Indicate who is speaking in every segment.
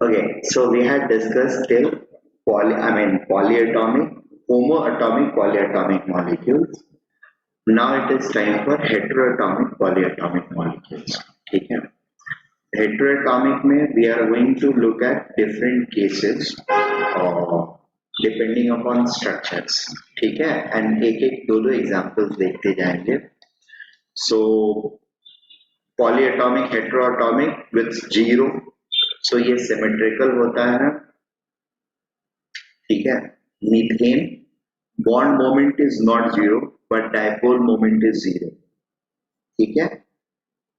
Speaker 1: Okay, so we had discussed till polyatomic, homoatomic, polyatomic molecules. Now it is time for heteroatomic, polyatomic molecules. ठीक है? Heteroatomic में we are going to look at different cases depending upon structures. ठीक है? And एक दो examples देखते जाएंगे. So polyatomic, heteroatomic with zero. So ये symmetrical होता है ना, ठीक है? Methane bond moment is not zero but dipole moment is zero, ठीक है?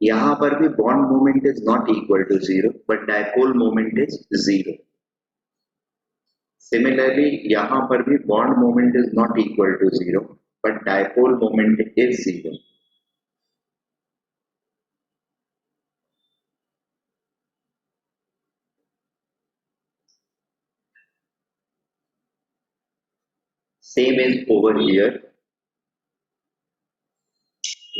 Speaker 1: यहां पर भी bond moment is not equal to zero but dipole moment is zero. Similarly यहां पर भी bond moment is not equal to zero but dipole moment is zero. Same is over here.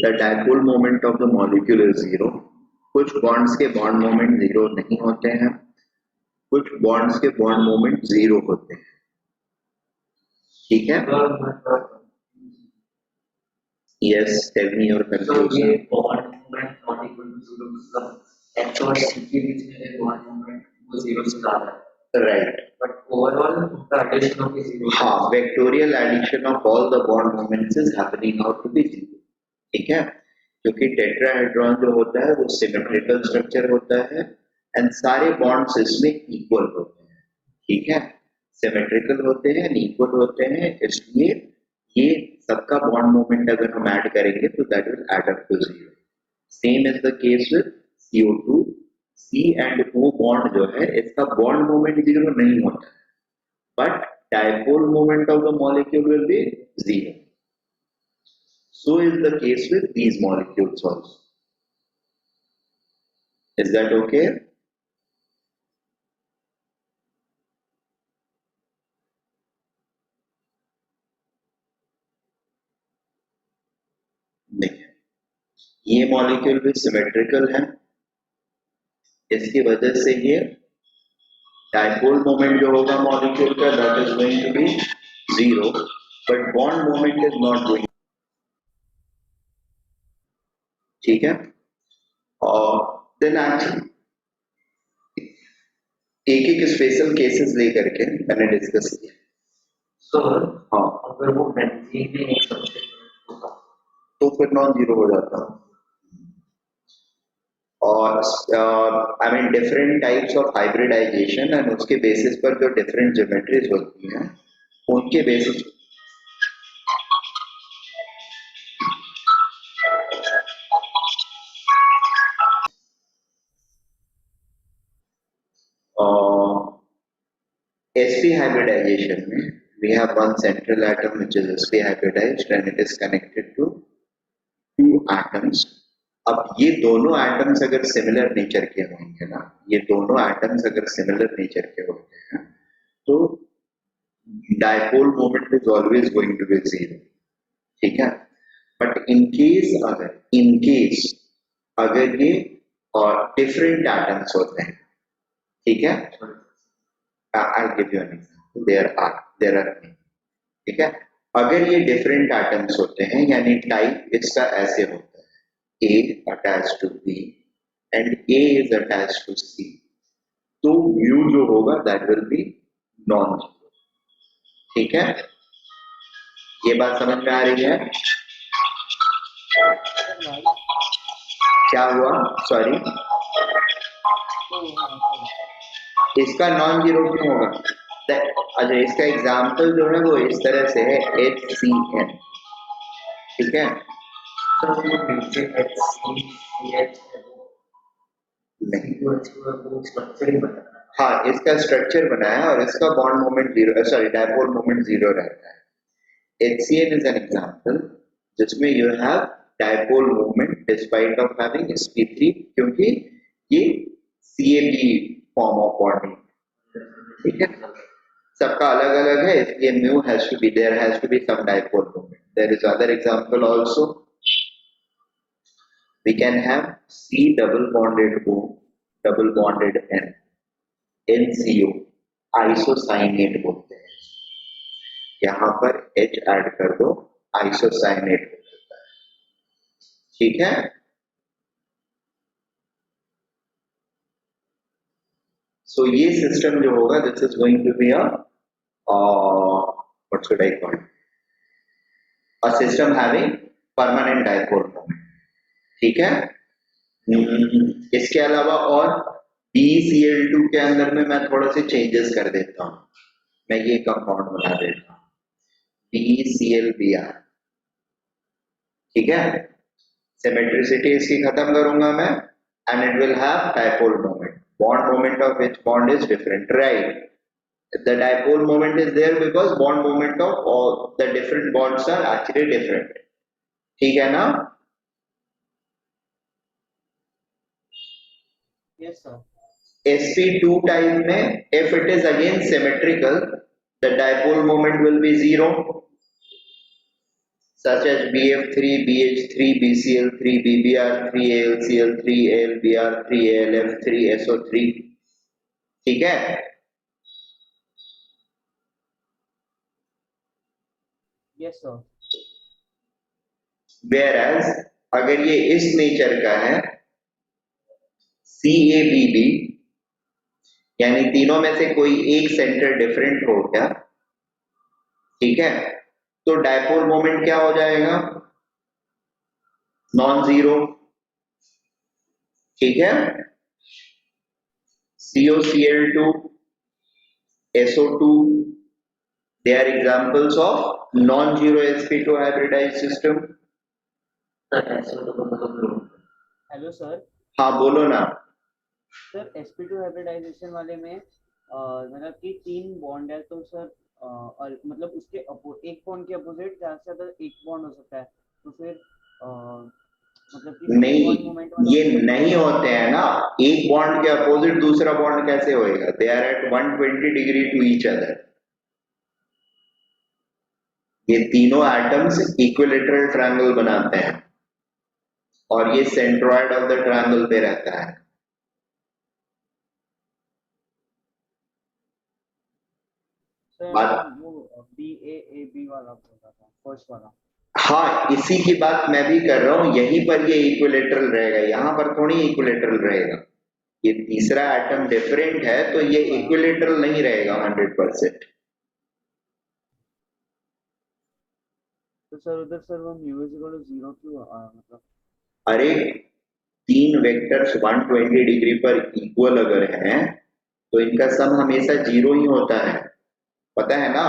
Speaker 1: The dipole moment of the molecule is zero. कुछ bonds के bond moment zero नहीं होते हैं, कुछ bonds के bond moment zero होते हैं, ठीक है? Yes, tell me your conclusion.
Speaker 2: So ये bond moment not equal to zero मतलब H और C के बीच में एक bond moment वो zero से ज्यादा है.
Speaker 1: Right.
Speaker 2: But overall the addition of the zero.
Speaker 1: हाँ, vectorial addition of all the bond moments is happening out to be zero. ठीक है? क्योंकि टेट्राहेड्रॉन जो होता है वो सिमेट्रिकल स्ट्रक्चर होता है एंड सारे बॉन्ड्स इसमें इक्वल होते हैं, ठीक है? सिमेट्रिकल होते हैं, इक्वल होते हैं, इसलिए ये सबका बॉन्ड मोमेंट अगर हम ऐड करेंगे तो that will add up to zero. Same is the case with CO2. C and O bond जो है इसका बॉन्ड मोमेंट जीरो नहीं होता है, but dipole moment of the molecule will be zero. So is the case with these molecules also. Is that okay? नहीं, ये molecule भी symmetrical है, इसकी वजह से ये डायपोल मोमेंट जो होगा मॉलिक्यूल का that is going to be zero but bond moment is not going, ठीक है? और देन एक्चुअली एक एक स्पेशल केसेस लेकर के मैंने डिस्कस किया.
Speaker 2: So
Speaker 1: हाँ,
Speaker 2: अगर वो बेंजीन में एक सब्स्टिट्यूट होगा
Speaker 1: तो फिर नॉन जीरो हो जाता है. और I mean different types of hybridization and उसके बेसिस पर जो डिफरेंट ज्योमेट्रीज होती हैं उनके बेसिस sp hybridization में we have one central atom which is sp hybridized and it is connected to two atoms. अब ये दोनों एटम्स अगर सिमिलर नेचर के होंगे ना, ये दोनों एटम्स अगर सिमिलर नेचर के होते हैं तो dipole moment is always going to be zero, ठीक है? बट इन केस अगर ये और डिफरेंट एटम्स होते हैं, ठीक है? I give you an example. There are ठीक है? अगर ये डिफरेंट एटम्स होते हैं यानी टाइप इसका ऐसे होता है A attached to B and A is attached to C, तो mu जो होगा that will be non-zero, ठीक है? ये बात समझ में आ रही है? क्या हुआ? सॉरी, इसका नॉन जीरो क्यों होगा? अच्छा, इसका एग्जाम्पल जो है वो इस तरह से है HCN, ठीक है?
Speaker 2: तो वो नीचे HCH
Speaker 1: नहीं,
Speaker 2: वो स्ट्रक्चर ही बना.
Speaker 1: हाँ, इसका स्ट्रक्चर बनाया और इसका bond moment zero, sorry dipole moment zero रहता है. HCN is an example जिसमें you have dipole moment despite of having sp3 क्योंकि ये CAB form of bonding, ठीक है? सबका अलग अलग है इसलिए mu has to be, there has to be some dipole moment. There is other example also. We can have C double bonded O double bonded N. NCO isocyanate बोलते हैं। यहाँ पर H ऐड कर दो, आइसोसाइनेट हो जाता है। ठीक है, सो ये सिस्टम जो होगा, this is going to be a what should I call, a system having permanent dipole moment. ठीक है, इसके अलावा और BeCl2 के अंदर में मैं थोड़ा से चेंजेस कर देता हूँ, मैं ये कंपाउंड बना देता हूँ BeClBr। ठीक है, सिमेट्रिसिटी इसकी खत्म करूंगा मैं, and it will have dipole moment, bond moment of which bond is different, right? The dipole moment is there because bond moment of all the different bonds are actually different। ठीक है ना?
Speaker 2: Yes, sir.
Speaker 1: sp2 type में if it is again symmetrical, the dipole moment will be zero, such as BF3 BH3 BCl3 BBr3 AlCl3 AlBr3 AlF3 SO3। ठीक है,
Speaker 2: Yes, sir.
Speaker 1: whereas अगर ये इस nature का है CABB, यानी तीनों में से कोई एक सेंटर डिफरेंट हो गया, ठीक है, तो डायपोल मोमेंट क्या हो जाएगा? Non zero. ठीक है, COCl2 SO2 they are examples of non-zero sp2 hybridized system।
Speaker 2: Hello sir.
Speaker 1: हाँ बोलो ना।
Speaker 2: सर sp2 हाइब्रिडाइजेशन वाले में मतलब कि 3 बॉन्ड है तो सर और मतलब उसके एक बॉन्ड के अपोजिट ज्यादा से ज्यादा एक बॉन्ड हो सकता है, तो फिर मतलब कि
Speaker 1: नहीं,
Speaker 2: बॉन्ड मोमेंट वाला
Speaker 1: ये नहीं होते हैं ना, एक बॉन्ड के अपोजिट दूसरा बॉन्ड कैसे होएगा? They are at 120 degree to each other. ये तीनों एटम्स इक्विलेटरल ट्रायंगल बनाते हैं और ये सेंट्रोइड ऑफ द ट्रायंगल पे रहता है।
Speaker 2: सर
Speaker 1: बात,
Speaker 2: वो BAAB वाला बोल रहा था, फर्स्ट वाला।
Speaker 1: हाँ इसी की बात मैं भी कर रहा हूं, यहीं पर ये इक्विलेटरल रहेगा, यहां पर थोड़ी इक्विलेटरल रहेगा। ये तीसरा एटम डिफरेंट है तो ये इक्विलेटरल नहीं रहेगा 100%।
Speaker 2: तो सर उधर सर वो म्यू इज इक्वल टू 0 क्यों मतलब?
Speaker 1: अरे तीन वेक्टर्स 120 डिग्री पर इक्वल अगर हैं तो इनका सम हमेशा जीरो ही होता है, पता है ना?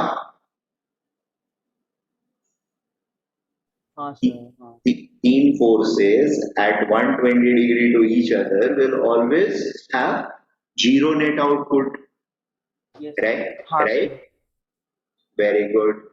Speaker 2: हाँ सर, हाँ।
Speaker 1: तीन forces at 120 degree to each other will always have zero net output,
Speaker 2: yes
Speaker 1: right?
Speaker 2: हाँ
Speaker 1: Right?
Speaker 2: सर।
Speaker 1: Very good।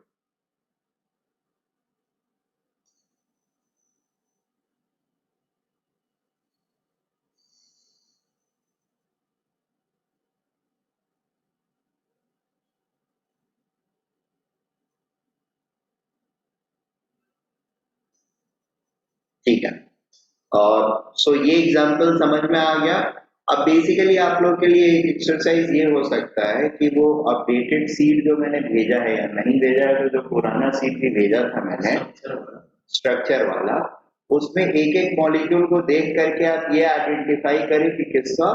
Speaker 1: ठीक है, और सो ये एग्जांपल समझ में आ गया। अब बेसिकली आप लोग के लिए एक एक्सरसाइज ये हो सकता है कि वो अपडेटेड सीट जो मैंने भेजा है या नहीं भेजा है, तो जो पुराना सीट भी भेजा था मैंने स्ट्रक्चर वाला, उसमें एक एक मॉलिक्यूल को देख करके आप ये आइडेंटिफाई करें कि किसका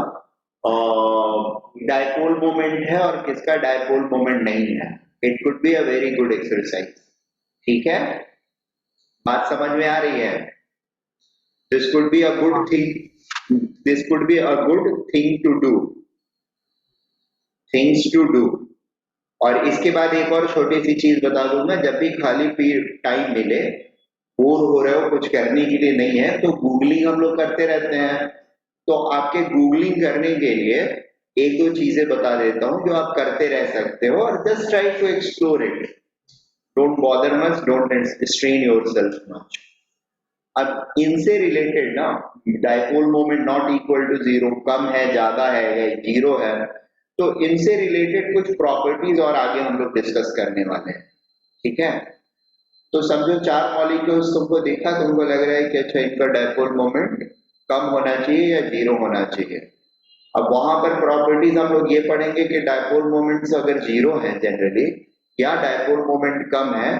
Speaker 1: डायपोल मोमेंट है और किसका डायपोल मोमेंट नहीं है। It could be a very good exercise. ठीक है, बात समझ में आ रही है? This could be a good thing, this could be a good thing to do, things to do। और इसके बाद एक और छोटी सी चीज बता दूंगा, जब भी खाली टाइम मिले, बोर हो रहे हो, कुछ करने के लिए नहीं है, तो गूगलिंग हम लोग करते रहते हैं। तो आपके गूगलिंग करने के लिए एक दो चीजें बता देता हूं जो आप करते रह सकते हो, और just try to explore it, don't bother much, don't strain yourself much. अब इनसे रिलेटेड ना, dipole moment not equal to zero, कम है, ज्यादा है या जीरो है, तो इनसे रिलेटेड कुछ प्रॉपर्टीज और आगे हम लोग डिस्कस करने वाले हैं। ठीक है, तो समझो चार मॉलिक्यूल्स तुमको दिखा, तुमको लग रहा है कि अच्छा इनका डायपोल मोमेंट कम होना चाहिए या जीरो होना चाहिए, अब वहां पर प्रॉपर्टीज हम लोग ये पढ़ेंगे कि डायपोल मोमेंट्स अगर जीरो है जनरली या डायपोल मोमेंट कम है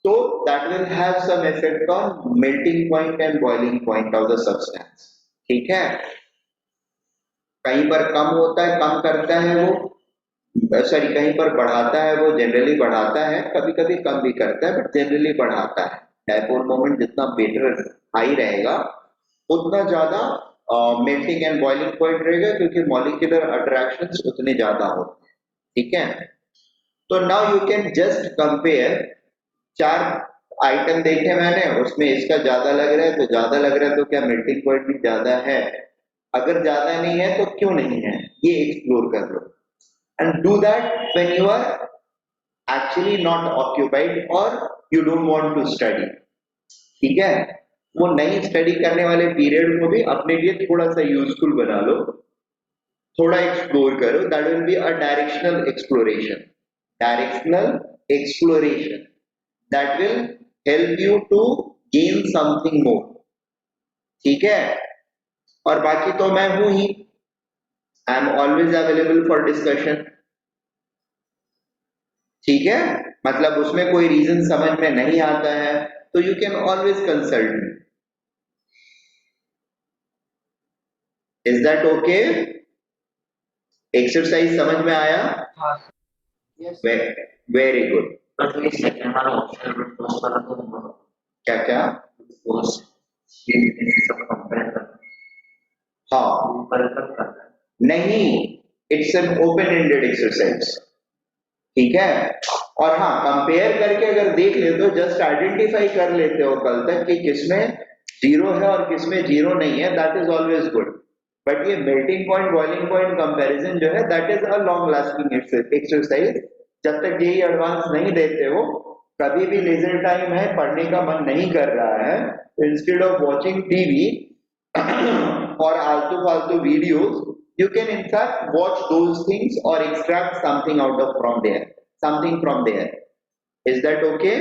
Speaker 1: तो that will have some effect on melting point and boiling point of the substance. ठीक है, कहीं पर कम होता है, कम करता है वो, सॉरी कहीं पर बढ़ाता है वो, जनरली बढ़ाता है, कभी कभी कम भी करता है बट जनरली बढ़ाता है। डायपोल मोमेंट जितना बेटर हाई रहेगा उतना ज्यादा मेल्टिंग एंड बॉइलिंग पॉइंट रहेगा क्योंकि मॉलिक्यूलर अट्रैक्शंस उतने ज्यादा होते हैं। ठीक है, तो now you can just compare, चार आइटम देखे मैंने, उसमें इसका ज्यादा लग रहा है तो ज्यादा लग रहा है तो क्या मेल्टिंग पॉइंट भी ज्यादा है, अगर ज्यादा नहीं है तो क्यों नहीं है, ये एक्सप्लोर कर लो and do that when you are actually not occupied और you don't want to study. ठीक है, वो नई स्टडी करने वाले पीरियड को भी अपने लिए थोड़ा सा यूजफुल बना लो, थोड़ा एक्सप्लोर करो, that will be a directional exploration, directional exploration that will help you to gain something more. ठीक है, और बाकी तो मैं हूं ही, I am always available for discussion. ठीक है, मतलब उसमें कोई रीजन समझ में नहीं आता है तो you can always consult me. Is that okay? Exercise समझ में आया?
Speaker 2: हाँ यस
Speaker 1: वेरी गुड। क्या क्या? हाँ नहीं, it's an open ended exercise. ठीक है, और हाँ कंपेयर करके अगर देख ले तो जस्ट आइडेंटिफाई कर लेते हो कल तक कि किसमें जीरो है और किसमें जीरो नहीं है, that is always good. But ये melting point boiling point comparison जो है that is a long lasting exercise. जब तक यही एडवांस नहीं देते हो, कभी भी लेजर टाइम है, पढ़ने का मन नहीं कर रहा है, इंस्टेड ऑफ वॉचिंग टीवी और आलतू फालतू videos, you can in fact watch those things or extract something out of from there, something from there. Is that okay?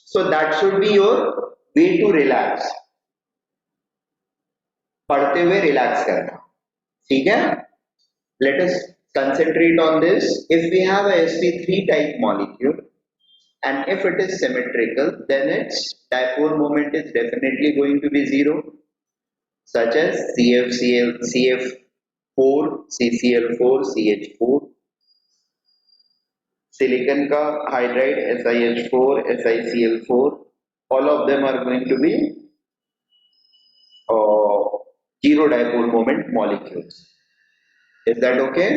Speaker 1: So that should be your way to relax, पढ़ते हुए relax करना। ठीक है, let us concentrate on this. If we have a sp3 type molecule and if it is symmetrical, then its dipole moment is definitely going to be zero, such as CFCl, CF4, CCl4, CH4, silicon ka hydride SiH4, SiCl4, all of them are going to be zero dipole moment molecules. Is that okay?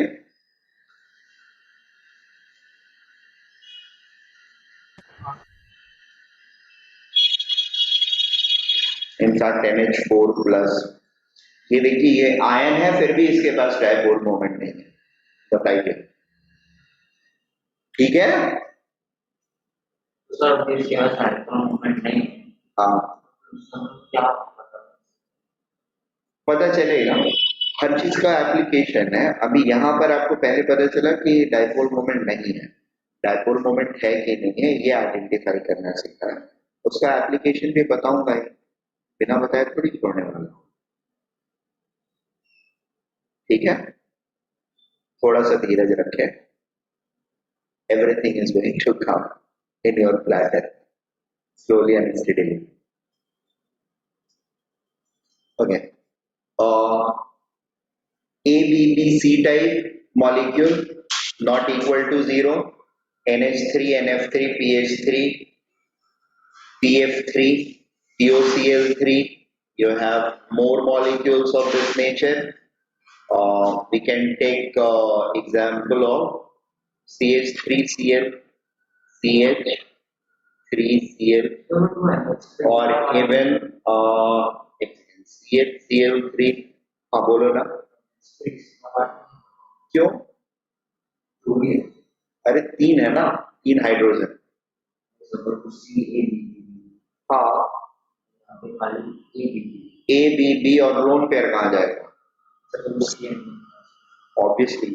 Speaker 1: In fact NH4 plus, ये देखिए ये ion है फिर भी इसके पास dipole moment नहीं है, बताइए। ठीक है,
Speaker 3: सर इसके पास डायपोल मोमेंट नहीं,
Speaker 1: हाँ
Speaker 3: क्या
Speaker 1: पता चलेगा, हर चीज का एप्लीकेशन है। अभी यहाँ पर आपको पहले पता चला कि डायपोल मोमेंट नहीं है, डायपोल मोमेंट है कि नहीं है ये आइडेंटिफाई करना सीखा है, उसका एप्लीकेशन भी बताऊंगा ही, बिना बताए थोड़ी छोड़ने वाला हूं। ठीक है, थोड़ा सा धीरज रखें, everything is going to come in your platter slowly and steadily. Okay, ABBC type molecule not equal to zero, NH3, NF3, PH3, PF3, POCl3, you have more molecules of this nature. We can take example of CH3Cl, CH3Cl, or even CHCl3। हाँ बोलो ना, क्यों? अरे तीन है ना, तीन hydrogen. हाँ, ए बी बी और लोन पेयर कहाँ जाएगा? ऑब्वियसली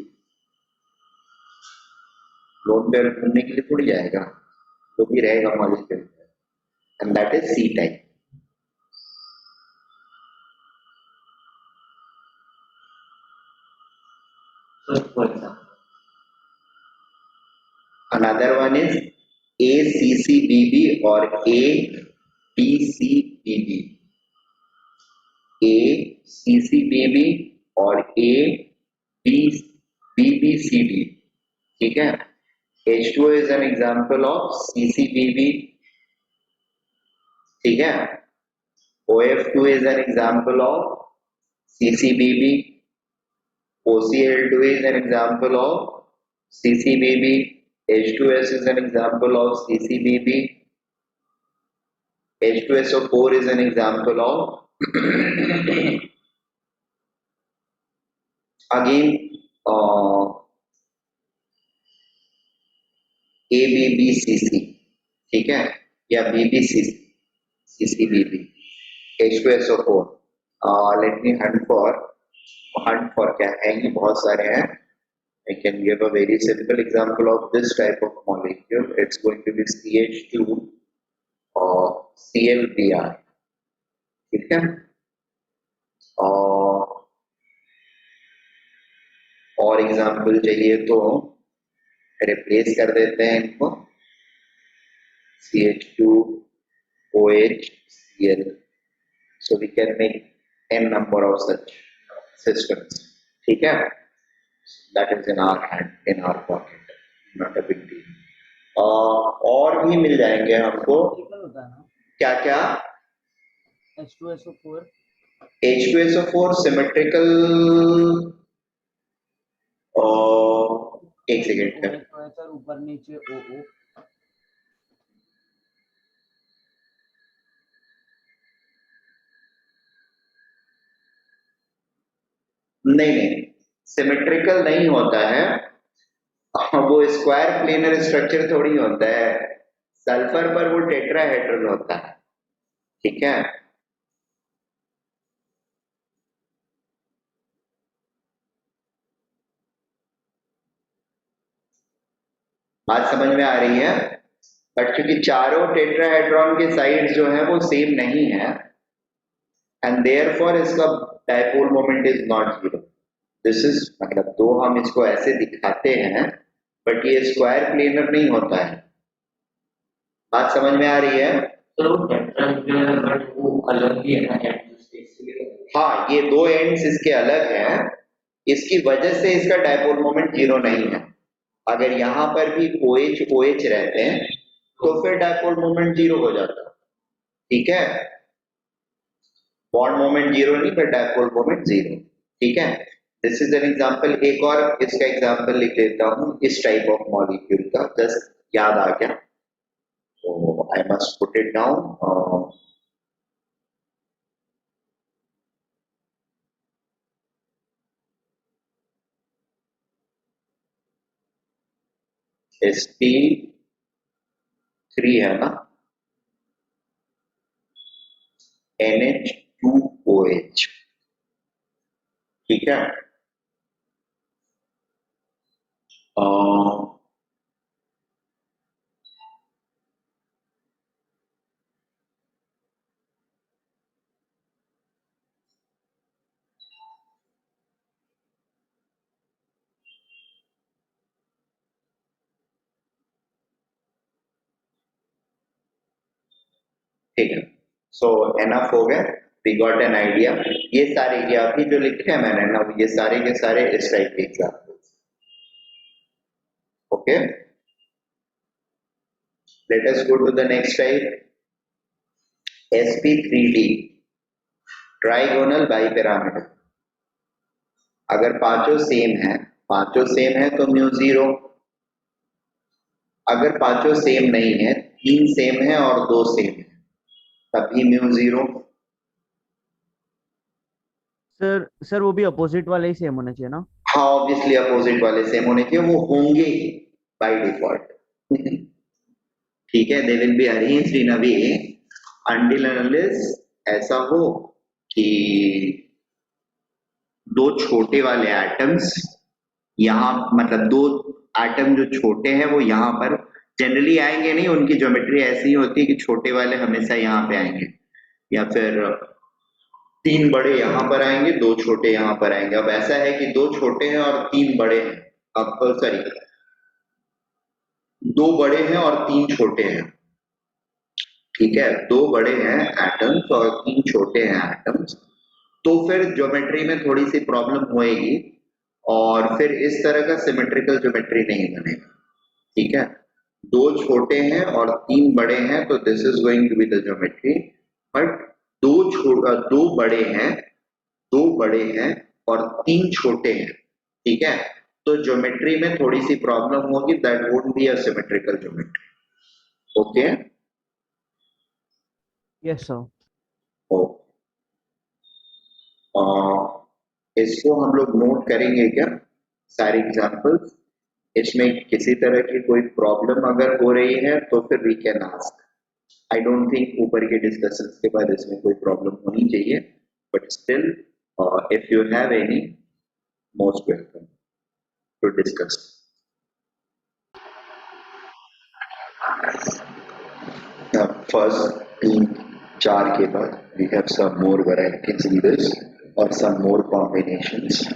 Speaker 1: लोन पेयर ढूंढने के लिए थोड़ी जाएगा, तो भी रहेगा molecule, and that is C type.
Speaker 3: for example,
Speaker 1: another one is ACCBB or ABCBB. ACCBB और ABCD. ठीक है. H2O is an example of CCBB. ठीक है. OF2 is an example of CCBB. OCl2 is an example of CCBB. H2S is an example of CCBB. H2SO4 is an example of again ABBCC. ठीक है, या BBCC, CCBB, H2SO4. Let me hunt for क्या है, ये बहुत सारे हैं. I can give a very simple example of this type of molecule. It's going to be CH2 or ClBr. ठीक है. और एग्जाम्पल चाहिए तो रिप्लेस कर देते हैं इनको. CH2OHCl. So we can make n number of such systems. ठीक है. That is in our hand, in our pocket, not a big deal. और भी मिल जाएंगे हमको.
Speaker 2: होता है ना
Speaker 1: क्या क्या?
Speaker 2: H2SO4.
Speaker 1: H2SO4 symmetrical. एक सेकेंड.
Speaker 2: सर ऊपर नीचे OO.
Speaker 1: नहीं, सिमेट्रिकल नहीं होता है. वो स्क्वायर प्लेनर स्ट्रक्चर थोड़ी होता है. सल्फर पर वो टेट्राहेड्रल होता है. ठीक है. बात समझ में आ रही है. बट क्योंकि चारों टेट्राहेड्रॉन के साइड्स जो है वो सेम नहीं है, एंड देयरफॉर इसका dipole moment is not zero. This is मतलब तो हम इसको ऐसे दिखाते हैं, बट ये स्क्वायर प्लेनर नहीं होता है. बात समझ में आ रही है.
Speaker 3: तो टेट्राहेड्रल बट वो अलग ही है ना
Speaker 1: हाँ, ये दो एंड्स इसके अलग हैं. इसकी वजह से इसका डायपोल मोमेंट जीरो नहीं है. अगर यहाँ पर भी OH OH रहते हैं तो फिर डायपोल मोमेंट जीरो हो जाता. ठीक है. बॉन्ड मोमेंट जीरो नहीं, पर डायपोल मोमेंट जीरो. ठीक है. This is an example. एक और इसका एग्जांपल लिख देता हूँ इस टाइप ऑफ मॉलिक्यूल का. जस्ट याद आ गया तो I must put it down. sp3 है ना, NH2OH. ठीक है. ठीक है. सो एनफ हो गया. We got an idea. ये सारे ये अभी जो लिखे हैं मैंने ना, ये सारे के सारे इस टाइप के examples. Okay. Let us go to the next type. sp3d, trigonal bipyramidal. अगर पांचों सेम है तो म्यू जीरो. अगर पांचों सेम नहीं है, तीन सेम है और दो सेम है, तभी म्यू जीरो.
Speaker 2: सर वो भी अपोजिट वाले ही सेम होने चाहिए ना.
Speaker 1: हाँ, ऑब्वियसली अपोजिट वाले सेम होने चाहिए. वो होंगे बाय डिफॉल्ट. ठीक है. They will be arranged in a way until and unless ऐसा हो कि दो छोटे वाले एटम्स यहाँ, मतलब दो एटम जो छोटे हैं वो यहाँ पर जनरली आएंगे नहीं. उनकी ज्योमेट्री ऐसी ही होती है कि छोटे वाले हमेशा यहाँ पे आएंगे, या फिर तीन बड़े यहाँ पर आएंगे, दो छोटे यहाँ पर आएंगे। अब ऐसा है कि दो छोटे हैं और तीन बड़े हैं, अब सॉरी, दो बड़े हैं और तीन छोटे हैं, ठीक है, दो बड़े हैं एटम्स और तीन छोटे हैं एटम्स, तो फिर ज्योमेट्री में थोड़ी सी प्रॉब्लम होएगी और फिर इस तरह का सिमेट्रिकल ज्योमेट्री नहीं बनेगा, ठीक है। दो छोटे हैं और तीन बड़े हैं तो this is going to be the geometry, but दो बड़े हैं, दो बड़े हैं और तीन छोटे हैं, ठीक है, तो ज्योमेट्री में थोड़ी सी प्रॉब्लम होगी, that would be a symmetrical geometry, okay.
Speaker 2: Yes sir.
Speaker 1: ओ इसको हम लोग नोट करेंगे क्या, सारे एग्जांपल्स, इसमें किसी तरह की कोई प्रॉब्लम अगर हो रही है तो फिर we can ask. I don't think ऊपर के डिस्कशंस के बाद इसमें कोई प्रॉब्लम होनी चाहिए, but still if you have any, most welcome to discuss. First तीन चार के बाद we have some more varieties in this or some more combinations.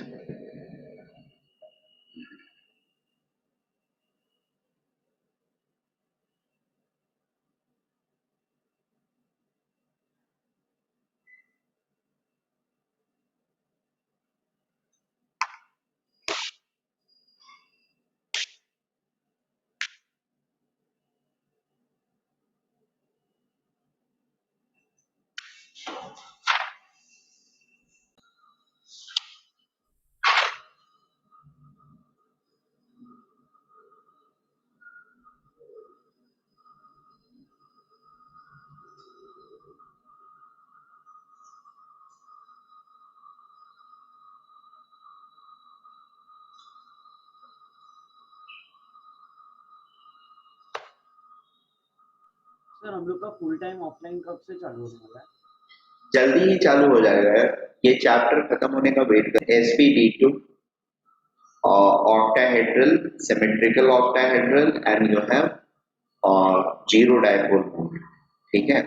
Speaker 2: Sir हम लोग का फुल टाइम ऑफलाइन कब से चालू होने वाला है?
Speaker 1: जल्दी ही चालू हो जाएगा यार, ये चैप्टर खत्म होने का वेट कर। sp2 octahedral symmetrical octahedral and you have zero dipole moment, ठीक है।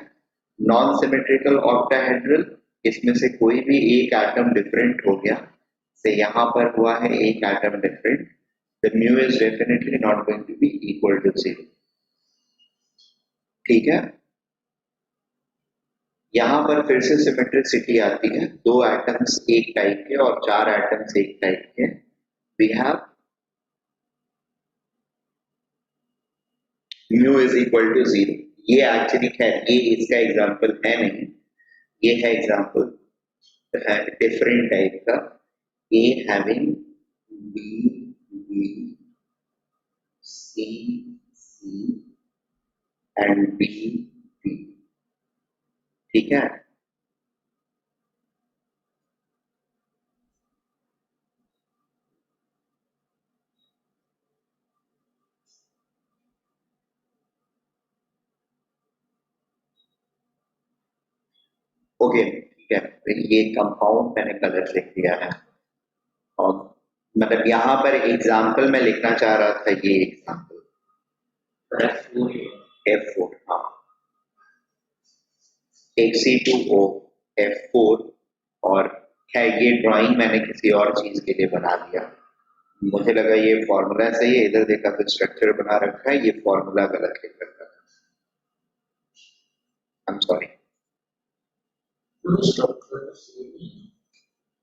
Speaker 1: नॉन सिमेट्रिकल ऑक्टाहेड्रल, इसमें से कोई भी एक एटम डिफरेंट हो गया, से यहाँ पर हुआ है एक atom different, the mu is definitely not going to be equal to 0, ठीक है। यहाँ पर फिर से सिमेट्रिसिटी आती है, दो एटम्स एक टाइप के और चार एटम्स एक टाइप के, we have mu is equal to 0। ये एक्चुअली खैर ये इसका एग्जांपल है नहीं, ये है एग्जांपल डिफरेंट टाइप का, A having B B C C and B B, ठीक है। ओके ठीक है, तो ये कंपाउंड मैंने कलर लिख दिया है, और मतलब यहाँ पर एग्जाम्पल मैं लिखना चाह रहा था, ये एग्जाम्पल F4, हाँ, Hc2O F4, और है ये ड्राइंग मैंने किसी और चीज के लिए बना दिया, मुझे लगा ये फॉर्मूला सही है, इधर देखा तो स्ट्रक्चर बना रखा है, ये फॉर्मूला गलत लिख रखा है, आई एम सॉरी।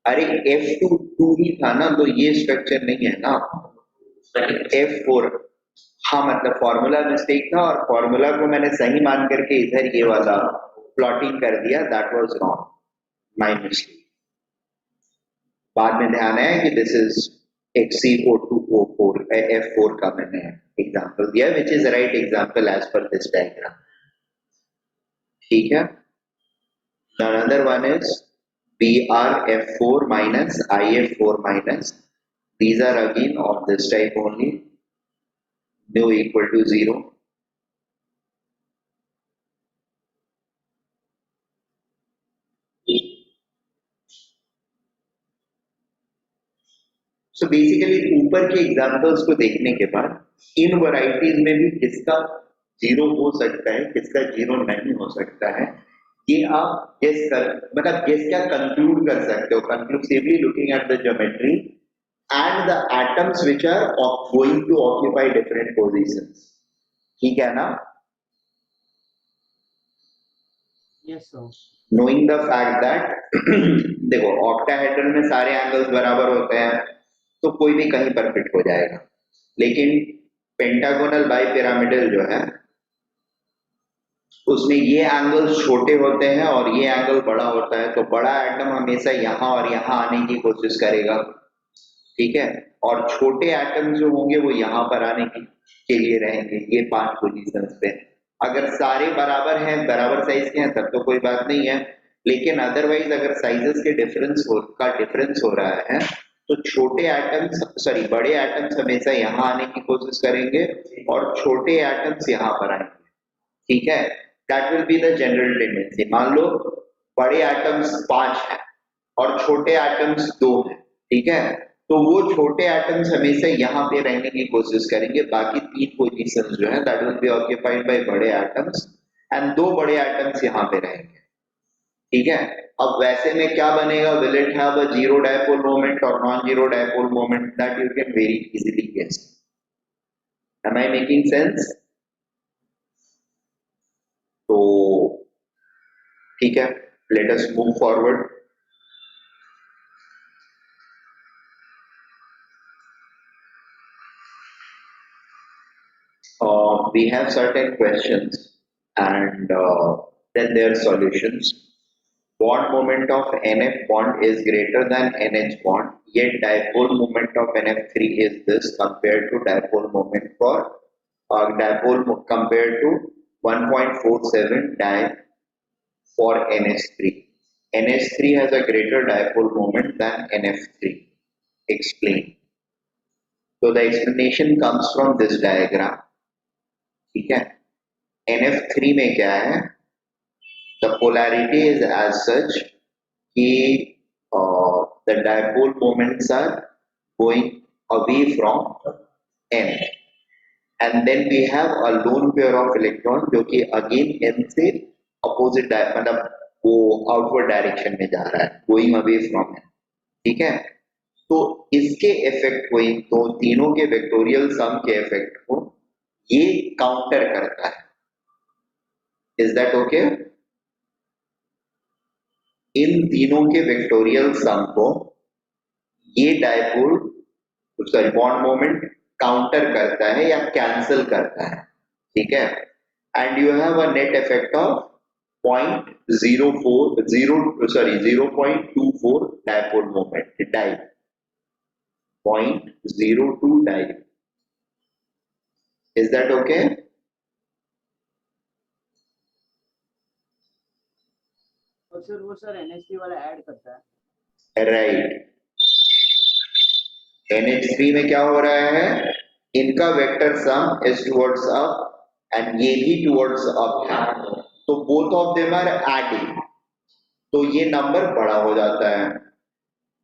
Speaker 1: अरे F2 ही था ना, तो ये स्ट्रक्चर नहीं है ना, F4, हाँ मतलब फॉर्मूला मिस्टेक था और फॉर्मूला को मैंने सही मान करके इधर ये वाला प्लॉटिंग कर दिया, that was wrong, my mistake. बाद में ध्यान आया कि दिस इज Hco2O4 F4 का मैंने एग्जांपल दिया, which is right example as per this diagram, ठीक है। Another one is BrF4 minus IF4 minus, these are again of this type only, mu equal to 0, so basically ऊपर के examples को देखने के बाद इन वैरायटीज में भी किसका जीरो हो सकता है, किसका जीरो नहीं हो सकता है, ये आप गेस कर, मतलब गेस क्या कंक्लूड कर सकते हो, conclusively looking at the geometry and the atoms which are going to occupy different positions, ठीक है ना?
Speaker 2: Yes sir.
Speaker 1: Knowing the fact that देखो ऑक्टाहेड्रल में सारे एंगल्स बराबर होते हैं तो कोई भी कहीं पर फिट हो जाएगा, लेकिन पेंटागोनल बाई पिरामिडल जो है उसमें ये एंगल छोटे होते हैं और ये एंगल बड़ा होता है, तो बड़ा एटम हमेशा यहाँ और यहाँ आने की कोशिश करेगा, ठीक है, और छोटे एटम जो होंगे वो यहाँ पर आने के लिए रहेंगे, ये 5 पोजीशंस पे। अगर सारे बराबर हैं, बराबर साइज के हैं, तब तो कोई बात नहीं है, लेकिन अदरवाइज अगर साइजेस के डिफरेंस हो रहा है तो छोटे एटम्स, सॉरी बड़े एटम्स हमेशा यहाँ आने की कोशिश करेंगे और छोटे एटम्स यहाँ पर आएंगे, ठीक है, that will be the general tendency. मान लो बड़े एटम्स 5 हैं और छोटे एटम्स 2 हैं, ठीक है, तो वो छोटे एटम्स हमेशा यहाँ पे रहने की कोशिश करेंगे, बाकी 3 पोजीशंस जो है that will B occupied by बड़े एटम्स एंड 2 बड़े एटम्स यहाँ पे रहेंगे, ठीक है। अब वैसे में क्या बनेगा, will it have a zero dipole moment और non zero dipole moment, that you can very easily guess. Am I making sense? तो ठीक है, let us move forward. We have certain questions and then their solutions. Bond moment of NF bond is greater than NH bond, yet dipole moment of NF3 is this compared to dipole moment for compared to 1.47 di for NH3. NH3 has a greater dipole moment than NF3. Explain. So the explanation comes from this diagram. ठीक है, NF3 में क्या है, the polarity is as such कि the dipole moments are going away from N and then we have a lone pair of electron जो कि again N से opposite मतलब वो outward direction में जा रहा है, going away from N, ठीक है, तो इसके इफेक्ट को, तो तीनों के वेक्टोरियल सम के इफेक्ट को ये काउंटर करता है। Is that okay? इन तीनों के वेक्टोरियल सम को ये dipole, sorry bond moment counter करता है या कैंसिल करता है, ठीक है, and you have a net effect of 0.24 dipole moment, debye 0.02 debye. Is that okay?
Speaker 2: और सर वो सर NH3 वाला ऐड करता है,
Speaker 1: राइट। NH3 में क्या हो रहा है, इनका vector sum is towards up and ये भी टुवर्ड्स अप है, तो both of them are adding, तो ये नंबर बड़ा हो जाता है,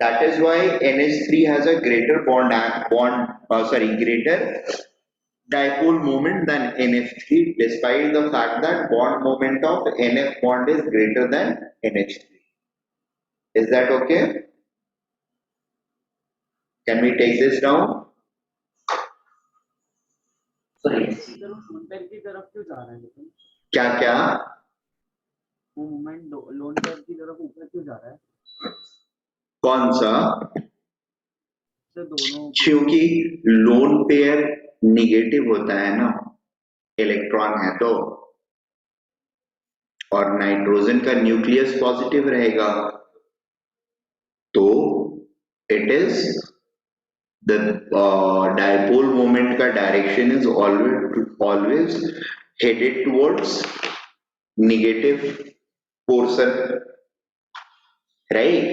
Speaker 1: that is why NH3 has a greater greater dipole moment than NH3 despite the fact that bond moment of NF bond is greater than NH3. Is that okay? Can we take this down?
Speaker 3: Sorry
Speaker 2: sir वो lone pair की तरफ क्यों जा रहा है, लेकिन
Speaker 1: क्या क्या?
Speaker 2: वो मूवमेंट लोन पेयर की तरफ ऊपर क्यों जा रहा है
Speaker 1: कौन सा?
Speaker 2: सर? दोनों
Speaker 1: क्योंकि लोन पेयर निगेटिव होता है ना, इलेक्ट्रॉन है तो, और नाइट्रोजन का न्यूक्लियस पॉजिटिव रहेगा, तो it is the dipole moment का direction is always headed towards negative portion, right,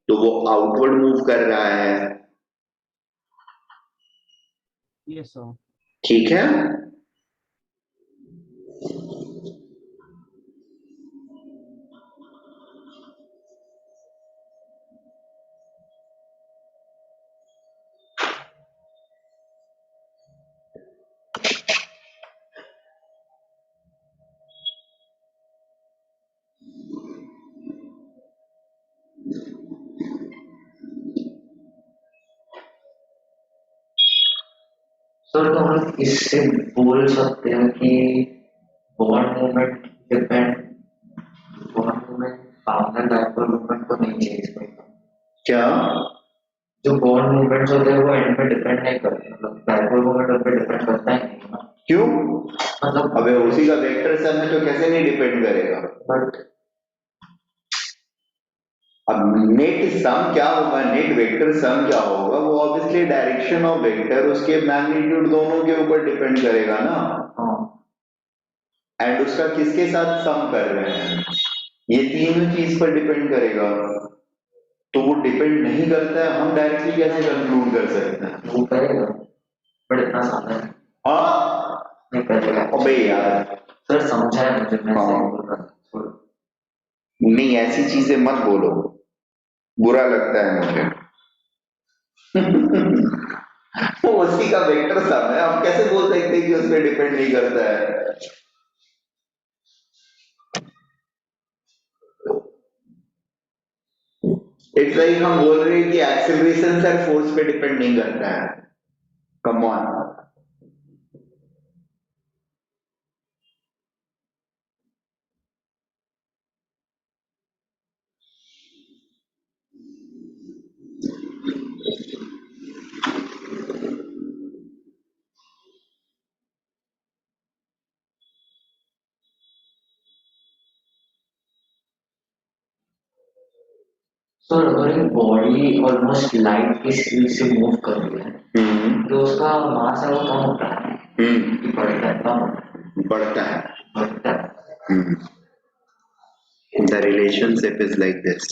Speaker 1: तो वो आउटवर्ड मूव कर रहा है,
Speaker 2: यस सर।
Speaker 1: ठीक है।
Speaker 3: सर तो हम इससे बोल सकते हैं कि bond movement depend bond movement founder dipole movement को नहीं चेंज करता।
Speaker 1: क्या?
Speaker 3: जो बॉन्ड मूवमेंट्स होते हैं वो एंड में डिपेंड नहीं करते, मतलब डाइपोल मूवमेंट उन पे डिपेंड करता ही नहीं ना।
Speaker 1: क्यों?
Speaker 3: मतलब
Speaker 1: अबे उसी का वेक्टर सम है तो कैसे नहीं डिपेंड करेगा?
Speaker 3: बट
Speaker 1: अब नेट सम क्या होगा, नेट वेक्टर सम क्या होगा? वो ऑब्वियसली डायरेक्शन ऑफ वेक्टर उसके मैग्नीट्यूड दोनों के ऊपर डिपेंड करेगा ना।
Speaker 3: हाँ
Speaker 1: एंड उसका किसके साथ सम कर रहे हैं, ये तीनों चीज पर डिपेंड करेगा। तो वो डिपेंड नहीं करता है, हम डायरेक्टली कैसे कंक्लूड कर सकते हैं?
Speaker 3: वो करेगा बट इतना सादा है
Speaker 1: हाँ
Speaker 3: नहीं करेगा।
Speaker 1: अबे यार,
Speaker 3: सर समझा है मुझे, मैं सही
Speaker 1: हाँ
Speaker 3: बोल रहा हूँ।
Speaker 1: नहीं ऐसी चीजें मत बोलो, बुरा लगता है मुझे। वो उसी का वेक्टर सम है, आप कैसे बोल सकते हैं कि उस पर डिपेंड नहीं करता है? इट्स लाइक हम बोल रहे हैं कि एक्सेलरेशन सर फोर्स पे डिपेंड नहीं करता है। Come on.
Speaker 3: सर अगर एक बॉडी ऑलमोस्ट लाइट की स्पीड से मूव कर रही है तो उसका मास है वो कम होता है कि बढ़ता है, कम होता है,
Speaker 1: बढ़ता है।
Speaker 3: बढ़ता है।
Speaker 1: The relationship is like this.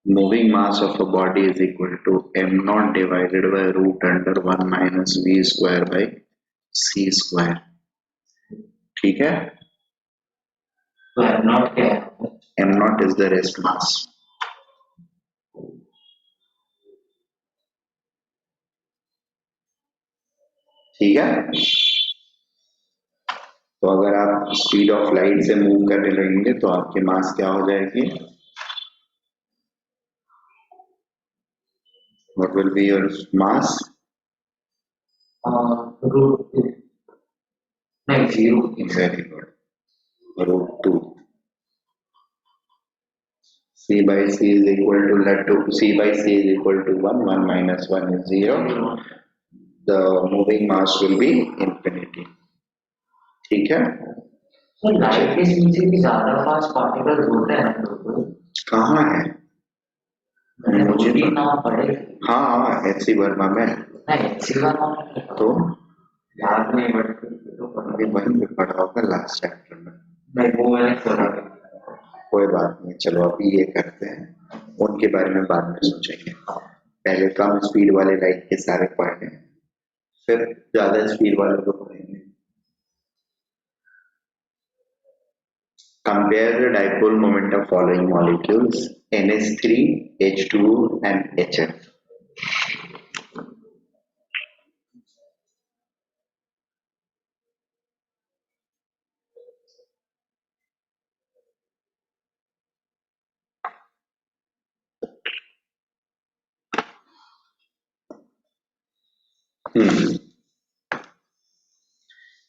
Speaker 1: Moving mass of a body is equal to m naught divided by root under 1 minus v square by c square. ठीक है?
Speaker 3: तो एम नॉट क्या है?
Speaker 1: m naught is the rest mass. ठीक है? तो अगर आप स्पीड ऑफ लाइट से मूव करने लगेंगे तो आपके मास क्या हो जाएगी? What will be your mass?
Speaker 3: Root नहीं zero.
Speaker 1: Very good. Root 2. C by C is equal to let to C by C is equal to 1. 1 minus 1 is 0. The moving mass will be infinity. ठीक है?
Speaker 3: तो light के speed से भी ज्यादा fast particles होते हैं तो
Speaker 1: कहाँ है?
Speaker 3: मैंने
Speaker 1: मुझे
Speaker 3: भी नाम पढ़े।
Speaker 1: हाँ हाँ एचसी वर्मा में।
Speaker 3: नहीं सिवा नाम
Speaker 1: तो
Speaker 3: याद नहीं बट तो
Speaker 1: अभी वहीं पे पढ़ा होगा लास्ट चैप्टर में।
Speaker 3: नहीं वो मैंने सुना।
Speaker 1: कोई बात नहीं, चलो अभी ये करते हैं, उनके बारे में बाद में सोचेंगे। पहले कम स्पीड वाले लाइट के सारे पढ़ लें, फिर ज्यादा स्पीड वाले को पढ़ेंगे। Compare the dipole moment of following molecules: NH3, H2, and HF.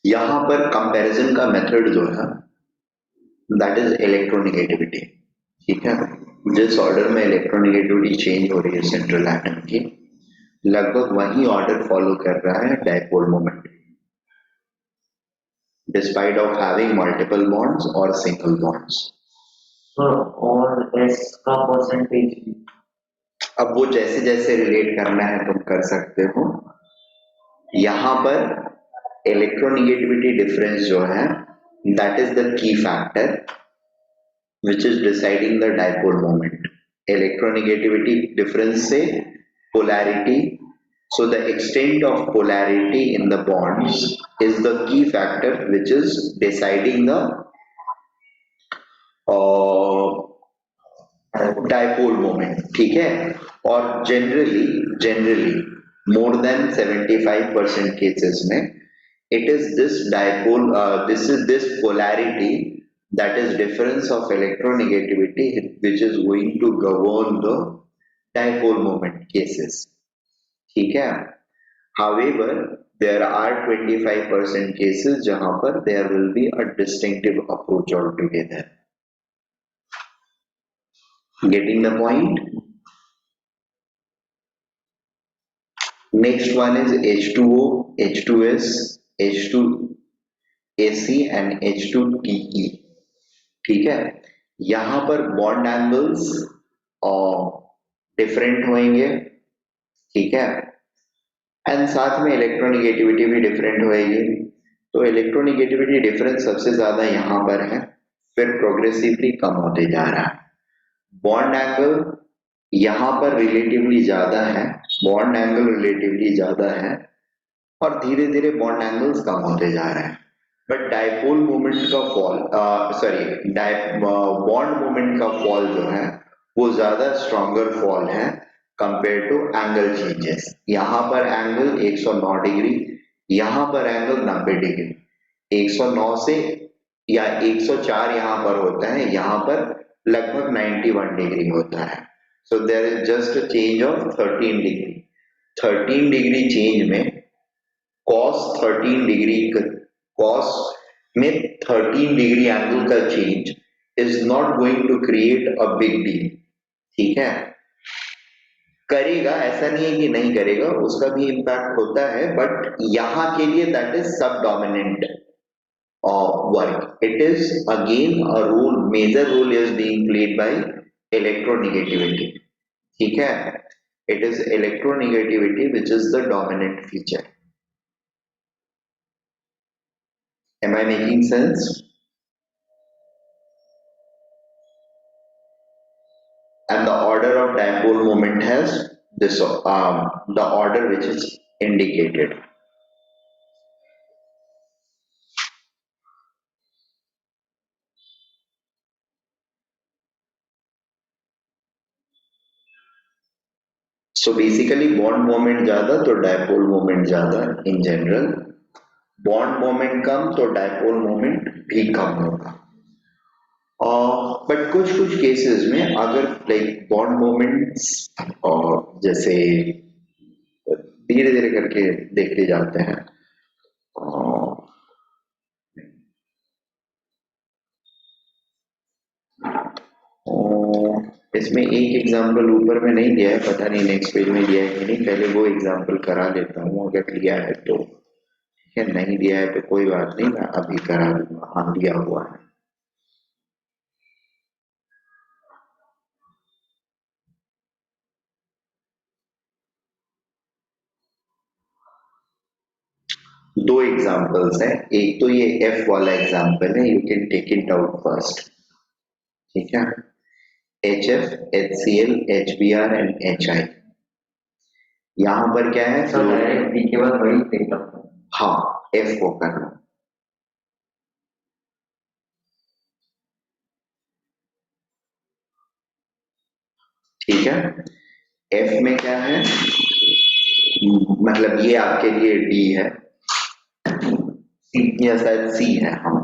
Speaker 1: यहां पर कंपैरिजन का मेथड जो है दैट इज इलेक्ट्रोनेगेटिविटी। ठीक है? जिस ऑर्डर में इलेक्ट्रोनेगेटिविटी चेंज हो रही है सेंट्रल एटम की, लगभग वही ऑर्डर फॉलो कर रहा है dipole moment, despite of having multiple bonds और सिंगल बॉन्ड्स।
Speaker 3: और एस का परसेंटेज
Speaker 1: अब वो जैसे जैसे रिलेट करना है तुम कर सकते हो। यहां पर इलेक्ट्रोनेगेटिविटी डिफरेंस जो है that is the key factor which is deciding the dipole moment. Electronegativity difference से polarity, so the extent of polarity in the bonds is the key factor which is deciding the dipole moment. ठीक है? और generally more than 75% cases में it is this dipole this polarity, that is difference of electronegativity, which is going to govern the dipole moment cases. ठीक है? However, there are 25% cases जहां पर there will be a distinctive approach altogether. Getting the point? Next one is H2O, H2S, H2AC and H2PE. ठीक है, यहां पर bond angles different होंगे, ठीक है, एंड साथ में इलेक्ट्रोनिगेटिविटी भी डिफरेंट होएगी। तो इलेक्ट्रोनिगेटिविटी डिफरेंस सबसे ज्यादा यहाँ पर है, फिर प्रोग्रेसिवली कम होते जा रहा है। बॉन्ड एंगल यहाँ पर रिलेटिवली ज्यादा है, बॉन्ड एंगल रिलेटिवली ज्यादा है और धीरे धीरे बॉन्ड एंगल्स कम होते जा रहे हैं। बट डाइपोल मोमेंट का फॉल, बॉन्ड मोमेंट का फॉल जो है वो ज्यादा स्ट्रॉन्गर फॉल है कंपेयर टू एंगल चेंजेस। यहाँ पर एंगल 109 डिग्री, यहाँ पर एंगल 90 डिग्री, 109 से या 104 यहाँ पर होता है, यहाँ पर लगभग 91 डिग्री होता है। So there is just a change of 13 degree. 13 degree change में cos 13 डिग्री, cos में 13 डिग्री एंगल का change is not going to create a big deal, ठीक है। करेगा, ऐसा नहीं है कि नहीं करेगा, उसका भी इम्पैक्ट होता है, बट यहाँ के लिए that is subdominant work. It is again a role, major role is being played by electronegativity, ठीक है। It is electronegativity which is the dominant feature. Am I making sense? And the order of dipole moment has this, the order which is indicated. So basically bond moment ज्यादा तो dipole moment ज्यादा in general, bond moment कम तो dipole moment भी कम होगा। But कुछ कुछ cases में अगर लाइक बॉन्ड मोमेंट्स जैसे धीरे धीरे करके देखते जाते हैं, इसमें एक एग्जांपल ऊपर में नहीं दिया है, पता नहीं नेक्स्ट पेज में दिया है कि नहीं, पहले वो एग्जांपल करा लेता हूँ अगर दिया है तो, ठीक है। नहीं दिया है तो कोई बात नहीं, मैं अभी करा दूंगा। हाँ दिया हुआ है। दो एग्जांपल्स हैं, एक तो ये F वाला एग्जांपल है, you can take it out first, ठीक है। HF, HCl, HBr and HI। यहाँ पर क्या है,
Speaker 3: तो डायरेक्ट बी के बाद वही देता हूँ।
Speaker 1: हाँ F को करना, ठीक है। F में क्या है, मतलब ये आपके लिए D है, या शायद C है, हाँ।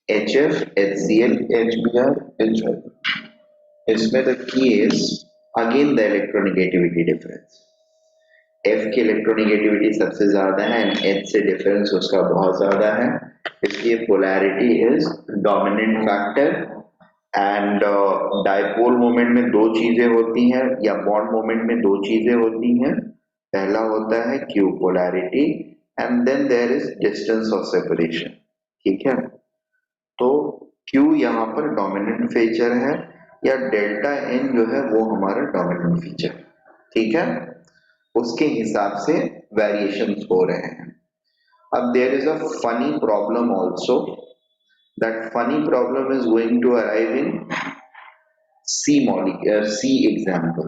Speaker 1: HF, HCl, HBr, HI। इसमें the key is again the electronegativity difference. F की इलेक्ट्रोनिगेटिविटी सबसे ज्यादा है एंड H से डिफरेंस उसका बहुत ज्यादा है, इसलिए polarity is dominant factor. And dipole moment में दो चीजें होती हैं, या बॉन्ड मोमेंट में दो चीजें होती हैं। पहला होता है Q polarity and then there is distance of separation, ठीक है। तो Q यहाँ पर डोमिनेंट फीचर है, या डेल्टा N जो है वो हमारा डोमिनेंट फीचर, ठीक है। उसके हिसाब से वेरिएशंस हो रहे हैं। अब there is a funny problem also, that funny problem is going to arrive in C example,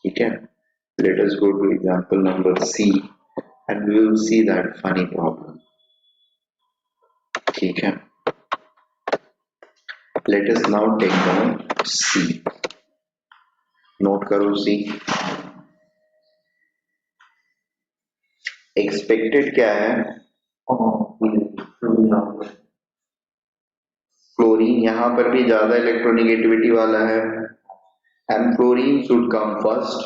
Speaker 1: ठीक है। Let us go to example number C and we will see that funny problem, ठीक है। Let us now take down C, note करो C। Expected क्या है, chlorine यहाँ पर भी ज्यादा इलेक्ट्रोनिगेटिविटी वाला है and chlorine should come first,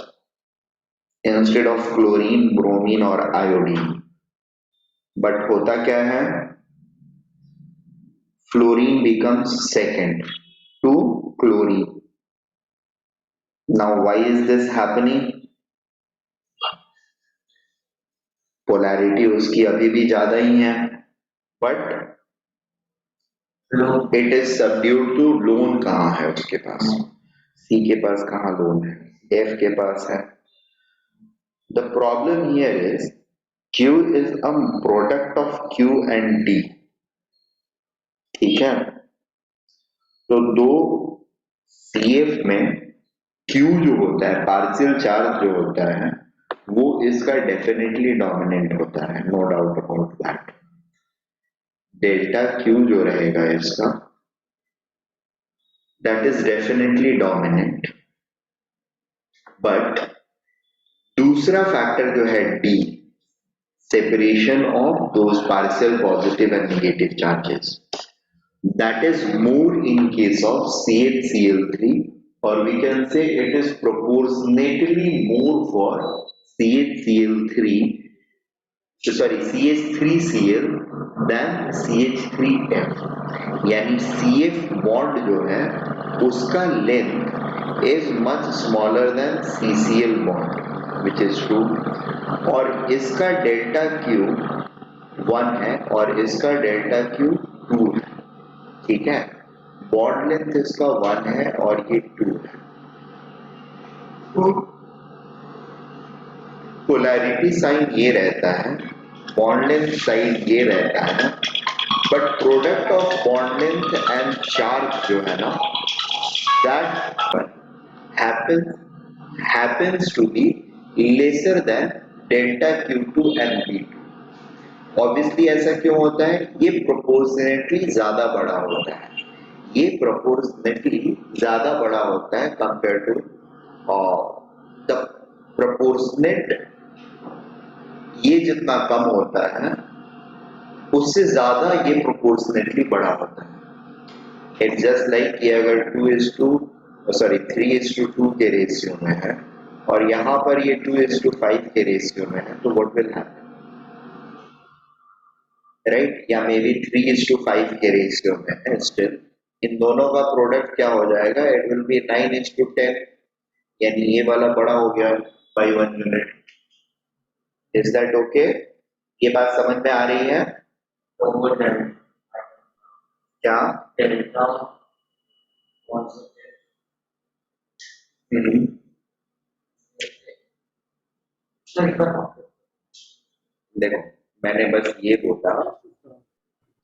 Speaker 1: instead of chlorine, bromine और आयोडीन। बट होता क्या है, fluorine becomes second to chlorine. Now why is this happening? Polarity उसकी अभी भी ज्यादा ही है, but it is subdued to lone. कहाँ है उसके पास? सी के पास कहाँ लोन है? एफ के पास है। The problem here is Q is a product of Q and D। ठीक है, तो दो CF में Q जो होता है, पार्शियल चार्ज जो होता है, वो इसका डेफिनेटली डोमिनेंट होता है, no doubt about that. Delta Q जो रहेगा इसका, that is definitely dominant. But दूसरा फैक्टर जो है D, separation of those partial positive and negative charges, that is more in case of CHCl3, or we can say it is proportionately more for CHCl3, sorry CH3Cl than CH3F। यानी CF bond जो है उसका length is much smaller than CCl bond, which is true. और इसका delta Q 1 है और इसका delta Q 2 है। ठीक है, बॉन्ड लेंथ इसका 1 है और ये 2 है। पोलैरिटी साइन ये रहता है, बॉन्ड लेंथ साइन ये रहता है, but product of bond length and charge जो है ना, that happens to be lesser than delta Q2 and B2। Obviously ऐसा क्यों होता है? ये प्रोपोर्शनेटली ज्यादा बड़ा होता है, ये प्रोपोर्शनेटली ज्यादा बड़ा होता है कंपेयर टू द प्रोपोर्शनेट। ये जितना कम होता है उससे ज्यादा ये प्रोपोर्शनेटली बड़ा होता है। इट्स जस्ट लाइक कि अगर 3:2 के रेशियो में है और यहाँ पर ये 2:5 के रेशियो में है, तो व्हाट विल हैपन, राइट? या मे बी 3:5 के रेशियो में है, स्टिल इन दोनों का प्रोडक्ट क्या हो जाएगा? इट विल बी 9:10, यानी ये वाला बड़ा हो गया by 1 unit. Is that okay? ये बात समझ में आ रही है? क्या देखो, मैंने बस ये बोला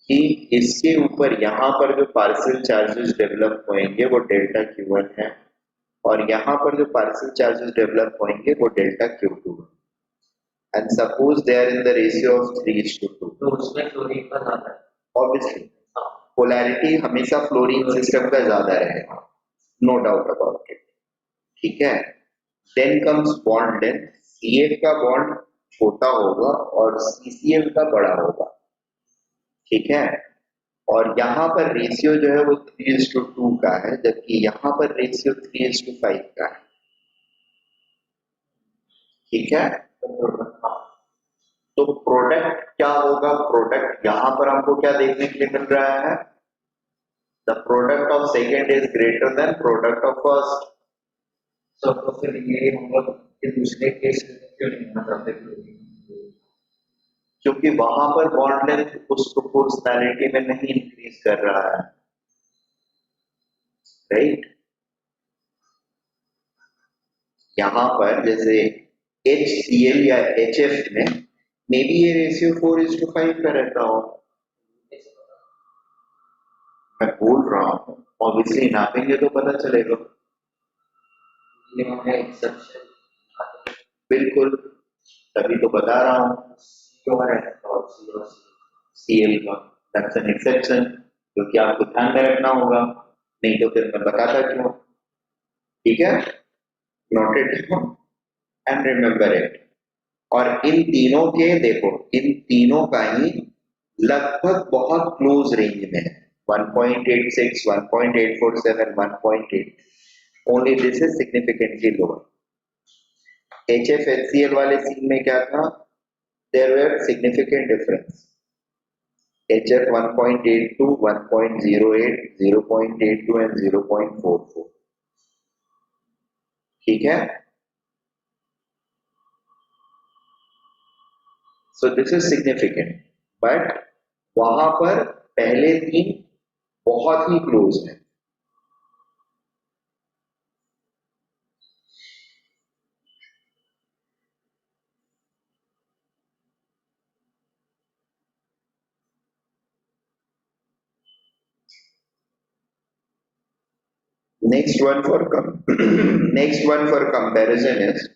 Speaker 1: कि इसके ऊपर यहाँ पर जो पार्शियल चार्जेस डेवलप होंगे वो डेल्टा Q1 है, और यहाँ पर जो पार्शियल चार्जेस डेवलप होंगे वो डेल्टा Q2 है। And suppose they are in the ratio of 3:2,
Speaker 3: तो उसमें क्लोरीन का ज्यादा है।
Speaker 1: ऑब्वियसली पोलैरिटी हमेशा फ्लोरीन सिस्टम का ज्यादा रहेगा, नो डाउट अबाउट इट। ठीक है, then comes bond length. CF का बॉन्ड छोटा होगा और CCl का बड़ा होगा। ठीक है, और यहाँ पर रेशियो जो है वो 3:2 का है, जबकि यहाँ पर रेशियो 3:5 का है। ठीक है, तो प्रोडक्ट क्या होगा? प्रोडक्ट यहाँ पर हमको क्या देखने के लिए मिल रहा है? The product of second is greater than product of first.
Speaker 3: तो फिर ये हम लोग के दूसरे केस क्यों नहीं बताते?
Speaker 1: क्योंकि वहां पर बॉन्ड लेंथ उस प्रोपोर्शनैलिटी में नहीं इंक्रीज कर रहा है, राइट? यहाँ पर जैसे HCl या HF में मे बी ये रेशियो 4:5 का रहता हो, मैं बोल रहा हूँ। ऑब्वियसली नापेंगे तो पता चलेगा। बिल्कुल, तभी तो बता रहा हूँ। CL का दैट्स एन एक्सेप्शन, क्योंकि आपको ध्यान में रखना होगा, नहीं तो फिर मैं बताता क्यों। ठीक है, note it and remember it. और इन तीनों के देखो, इन तीनों का ही लगभग बहुत क्लोज रेंज में है, 1.86, 1.847, 1.8, only this is significantly lower. HFHCl वाले सीन में क्या था, there were significant difference, HF 1.82, 1.08, 0.82 and 0.44, ठीक है। So this is significant, but वहां पर पहले तीन बहुत ही क्लोज है। Next one for next one for comparison is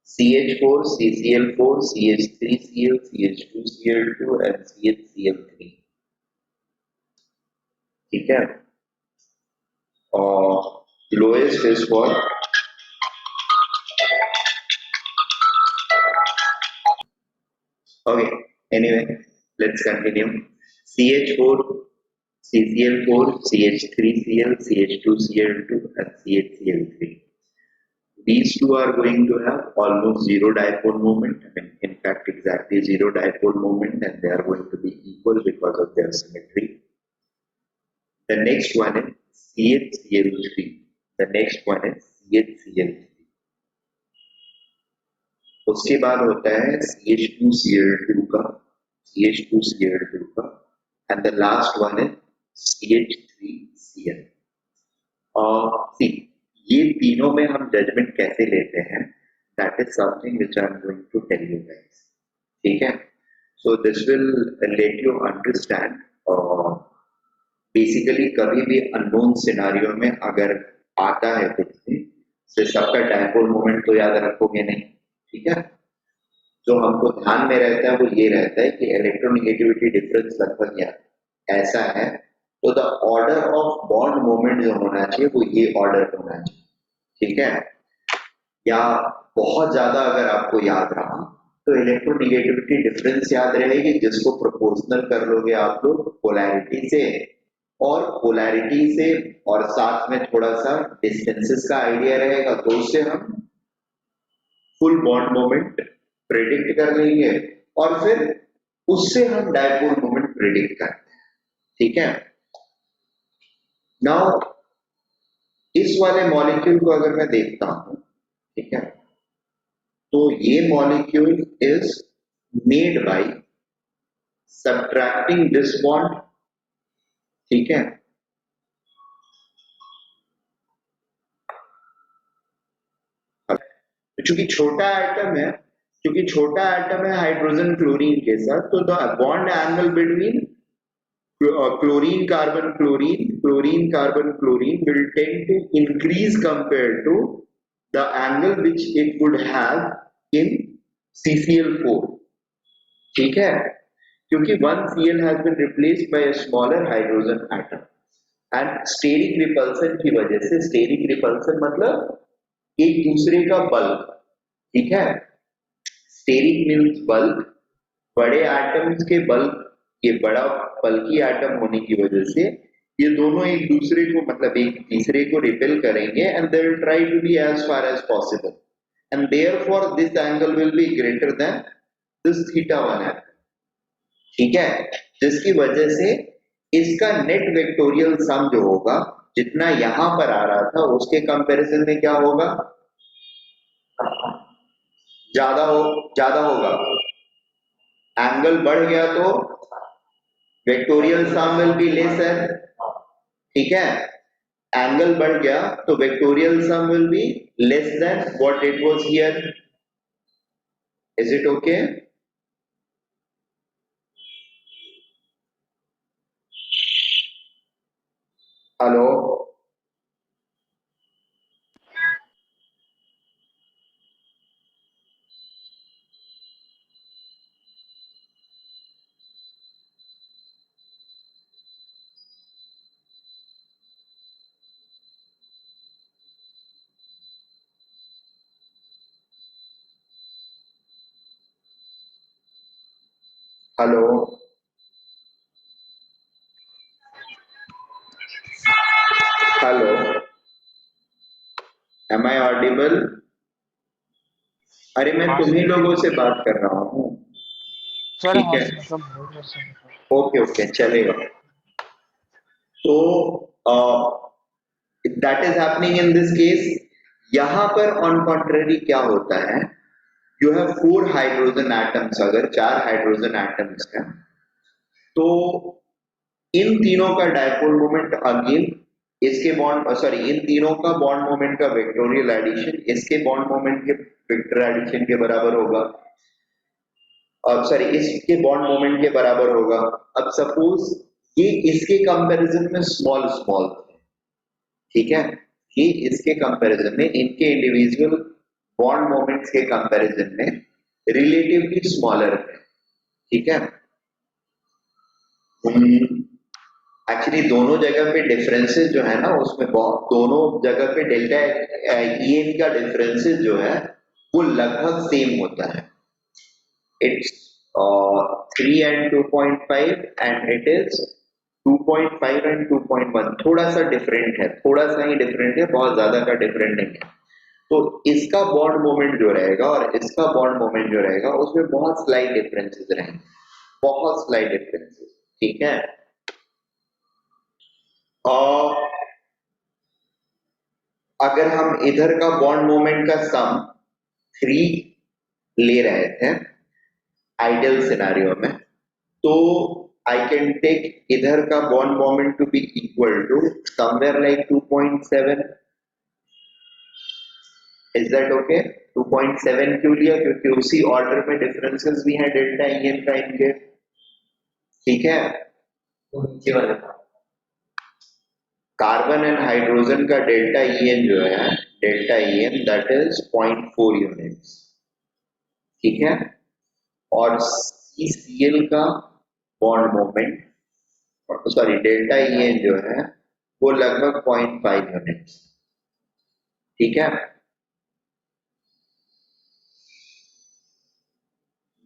Speaker 1: CH4, CCl4, CH3Cl, CH2Cl2 and CHCl3, ठीक है। और lowest is for okay. Anyway, let's continue. CH4, CCl4, CH3Cl, CH2Cl2 and CHCl3. These two are going to have almost zero dipole moment. I mean, in fact, exactly zero dipole moment, and they are going to be equal because of their symmetry. The next one is CHCl3. The next one is CHCl3. उसके बाद होता है CH2Cl2 का, CH2Cl2 का, and the last one is CH3Cl. See, ये तीनों में हम जजमेंट कैसे लेते हैं, that is something which I am going to tell you guys, ठीक है। So this will let you understand. Basically कभी भी अननोन सिनारियो में अगर आता है कुछ भी, से सबका डायपोल मोमेंट तो याद रखोगे नहीं, ठीक है। जो हमको ध्यान में रहता है वो ये रहता है कि इलेक्ट्रोनेगेटिविटी डिफरेंस लगभग ऐसा है, तो the order of bond moment जो होना चाहिए वो ये ऑर्डर होना चाहिए, ठीक है। या बहुत ज्यादा अगर आपको याद रहा तो इलेक्ट्रोनेगेटिविटी डिफरेंस याद रहेगी, जिसको प्रोपोर्शनल कर लोगे आप लोग पोलैरिटी से, और पोलैरिटी से और साथ में थोड़ा सा डिस्टेंसेस का आइडिया रहेगा, तो उससे हम फुल बॉन्ड मोमेंट प्रेडिक्ट कर लेंगे और फिर उससे हम डायपोल मोमेंट प्रेडिक्ट करते हैं, ठीक है। नाउ इस वाले मॉलिक्यूल को अगर मैं देखता हूं, ठीक है, तो ये molecule is made by subtracting this bond, ठीक है। चूंकि छोटा एटम है, क्योंकि छोटा एटम है हाइड्रोजन क्लोरीन के साथ, तो the bond angle between chlorine carbon chlorine will tend to increase compared to the angle which it would have in CCl4, ठीक है, क्योंकि one Cl has been replaced by a smaller hydrogen atom and steric repulsion की वजह से, steric repulsion मतलब एक दूसरे का बल्क, ठीक है। steric means बल्क, बड़े एटम्स के बल्क, ये बड़ा बल्कि एटम होने की वजह से ये दोनों एक दूसरे को मतलब एक तीसरे को रिपेल करेंगे and they will try to be as far as possible, and therefore this angle will be greater than this theta 1 angle, ठीक है। जिसकी वजह से इसका नेट वेक्टोरियल सम जो होगा, जितना यहां पर आ रहा था उसके कंपैरिजन में क्या होगा, ज्यादा होगा। एंगल बढ़ गया तो vectorial sum will be lesser, ठीक है। एंगल बढ़ गया तो vectorial sum will be less than what it was here. Is it okay? Hello, hello, hello, am I audible? अरे मैं
Speaker 4: हाँ
Speaker 1: तुम्ही
Speaker 4: सर।
Speaker 1: लोगों से बात कर रहा हूँ।
Speaker 4: सर
Speaker 1: ठीक
Speaker 4: हाँ
Speaker 1: है,
Speaker 4: सर, सब बोल रहे सर।
Speaker 1: ओके ओके चलेगा। तो that is happening in this case. यहाँ पर ऑन कॉन्ट्ररी क्या होता है, यू हैव 4 हाइड्रोजन एटम्स, अगर 4 हाइड्रोजन एटम्स हैं तो इन तीनों का डायपोल मोमेंट अगेन इसके बॉन्ड सॉरी इन तीनों का बॉन्ड मोमेंट का वेक्टोरियल एडिशन इसके बॉन्ड मोमेंट के वेक्टर एडिशन के बराबर होगा, और सॉरी इसके बॉन्ड मोमेंट के बराबर होगा। अब सपोज ये इसके कंपैरिजन में स्मॉल स्मॉल, ठीक है, ये इसके कंपैरिजन में इनके इंडिविजुअल बॉन्ड मोमेंट्स के कंपैरिजन में रिलेटिवली स्मॉलर है, ठीक है। एक्चुअली दोनों जगह पे डिफरेंसेस जो है ना उसमें बहुत, दोनों जगह पे डेल्टा ईएन का डिफरेंसेस जो है वो लगभग सेम होता है। It's 3 and 2.5 and it is 2.5 and 2.1, थोड़ा सा डिफरेंट है, थोड़ा सा ही डिफरेंट है, बहुत ज्यादा का डिफरेंट नहीं है। तो इसका बॉन्ड मोमेंट जो रहेगा और इसका बॉन्ड मोमेंट जो रहेगा उसमें बहुत स्लाइट डिफरेंसेस रहेंगे, बहुत स्लाइट डिफरेंसेस, ठीक है। और अगर हम इधर का बॉन्ड मोमेंट का सम 3 ले रहे थे आइडियल सिनेरियो में, तो आई कैन टेक इधर का bond moment to be equal to somewhere like 2.7। Is that okay? 2.7 क्यों लिया? क्योंकि उसी ऑर्डर में डिफरेंसेस भी हैं डेल्टा ईएन का इनके, ठीक है।
Speaker 3: तो नीचे वाले का
Speaker 1: कार्बन एंड हाइड्रोजन का डेल्टा ईएन जो है, delta EN that is 0.4 units, ठीक है। और CCl का bond moment sorry delta EN जो है वो लगभग 0.5 यूनिट्स, ठीक है।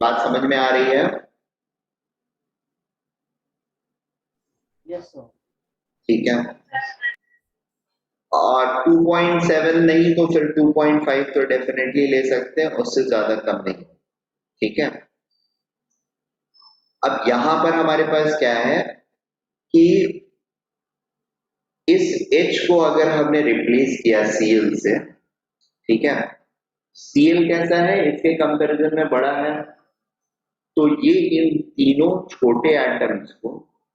Speaker 1: बात समझ में आ रही है?
Speaker 2: Yes sir.
Speaker 1: ठीक है। और 2.7 नहीं तो फिर 2.5 तो डेफिनेटली ले सकते हैं, उससे ज्यादा कम नहीं, ठीक है। अब यहां पर हमारे पास क्या है कि इस H को अगर हमने रिप्लेस किया Cl से, ठीक है, Cl कैसा है, इसके कंपैरिजन में बड़ा है, तो ये इन तीनों छोटे एटम्स को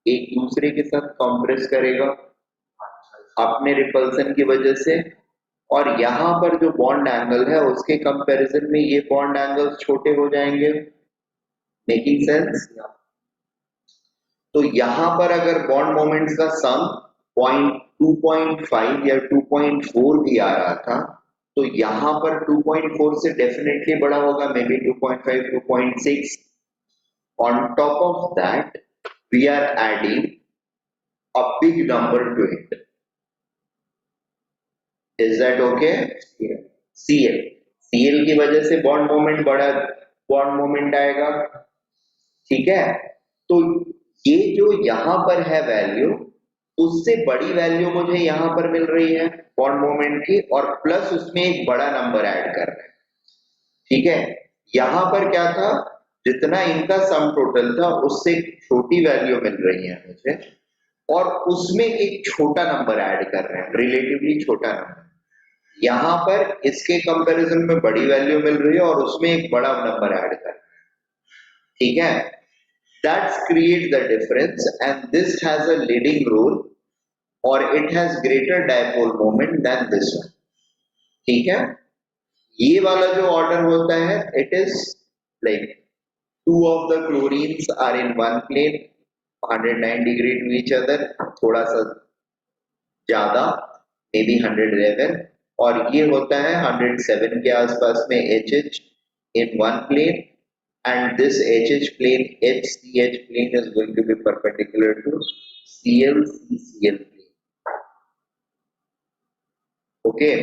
Speaker 1: एक दूसरे के साथ कॉम्प्रेस करेगा अपने रिपल्सन की वजह से, और यहां पर जो बॉन्ड एंगल है उसके कंपैरिजन में ये बॉन्ड एंगल्स छोटे हो जाएंगे। Making sense? तो यहां पर अगर बॉन्ड मोमेंट्स का सम 2.5 या 2.4 भी आ रहा था, तो यहां पर 2.4 से डेफिनेटली बड़ा होगा, may be 2.5, 2.6। On top of that, we are adding a big number to it. Is that okay? Cl, Cl की वजह से बॉन्ड मोमेंट बड़ा बॉन्ड मोमेंट आएगा, ठीक है। तो ये जो यहां पर है वैल्यू, उससे बड़ी वैल्यू मुझे यहां पर मिल रही है बॉन्ड मोमेंट की, और प्लस उसमें एक बड़ा नंबर ऐड कर रहे हैं, ठीक है। यहां पर क्या था, जितना इनका सम टोटल था उससे छोटी वैल्यू मिल रही है मुझे, और उसमें एक छोटा नंबर ऐड कर रहे हैं, रिलेटिवली छोटा नंबर। यहां पर इसके कंपैरिजन में बड़ी वैल्यू मिल रही है और उसमें एक बड़ा नंबर ऐड कर रहे हैं, ठीक है। That creates the difference and this has a leading role or it has greater dipole moment than this one, ठीक है। ये वाला जो ऑर्डर होता है, it is like 2 of the chlorines are in one plane 109 degree to each other, थोड़ा सा ज्यादा मे बी 111, और ये होता है 107 के आसपास में HH in one plane, and this HH plane, HCH plane is going to be perpendicular to CL-CCl plane. Okay,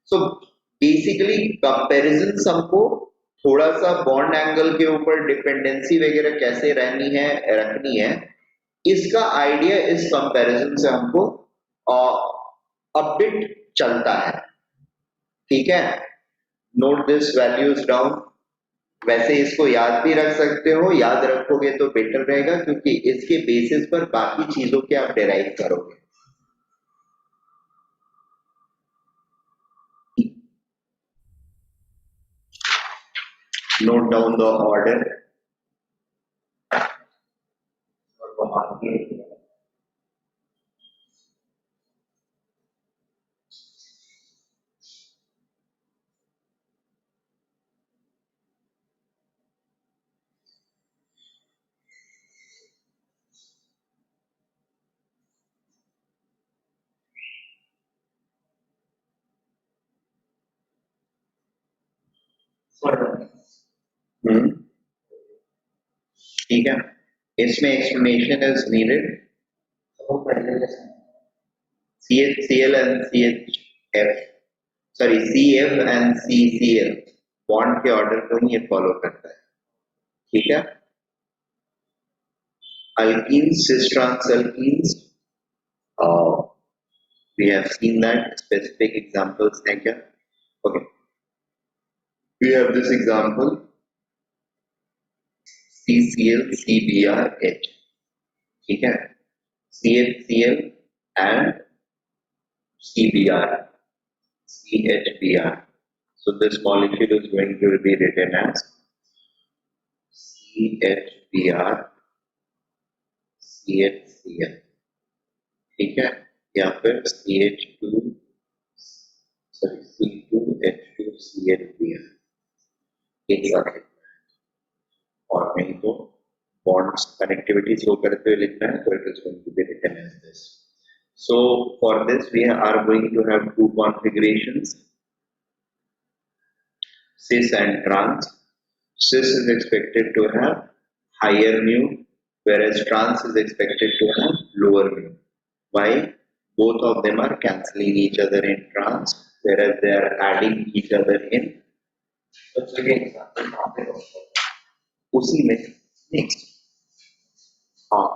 Speaker 1: so basically comparisons हमको थोड़ा सा बॉन्ड एंगल के ऊपर डिपेंडेंसी वगैरह कैसे रहनी है रखनी है, इसका आइडिया इस कंपैरिजन से हमको अ बिट चलता है, ठीक है। Note this values down. वैसे इसको याद भी रख सकते हो, याद रखोगे तो बेटर रहेगा क्योंकि इसके बेसिस पर बाकी चीजों के आप डिराइव करोगे। Note down the order.
Speaker 3: और वो आगे
Speaker 1: हम्म, ठीक है। इसमें एक्सप्लेनेशन इज नीडेड।
Speaker 3: वो पहले जैसे
Speaker 1: CHCl and CHF, sorry CF and CCl bond के ऑर्डर को ही ये फॉलो करता है, ठीक है। Alkenes, cis trans alkenes, we have seen that specific examples हैं क्या? Okay, we have this example CCl CBrH, ठीक है। CHCl and CBr CHBr, so this molecule is going to be written as CHBr CHCl, ठीक है। या फिर CH2 sorry C2H2Cl एक साथ लिखना है, और नहीं तो बॉन्ड्स कनेक्टिविटी शो करते हुए लिखना है तो it is going to be written as this. So for this we are going to have two configurations, cis and trans. Cis is expected to have higher mu, whereas trans is expected to have lower mu. Why? Both of them are cancelling each other in trans, whereas they are adding each other in
Speaker 3: तो चलिए example कहाँ पे होता है
Speaker 1: उसी में। Next, हाँ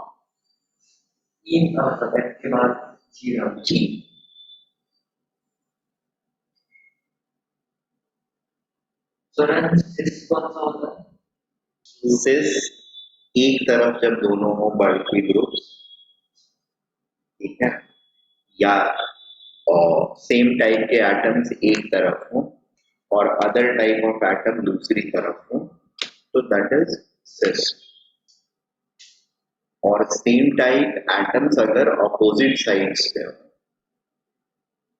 Speaker 3: तीन अल्फाबेट के बाद जीरो
Speaker 1: जी,
Speaker 3: सो रन सिक्स कौन सा होता है
Speaker 1: सिस एक तरफ जब दोनों हो बल्कि ग्रुप, ठीक है, या सेम टाइप के एटम्स एक तरफ हो और अदर टाइप ऑफ एटम दूसरी तरफ हो तो दैट इज सिस। और सेम टाइप एटम्स अगर ऑपोजिट साइड्स पे हो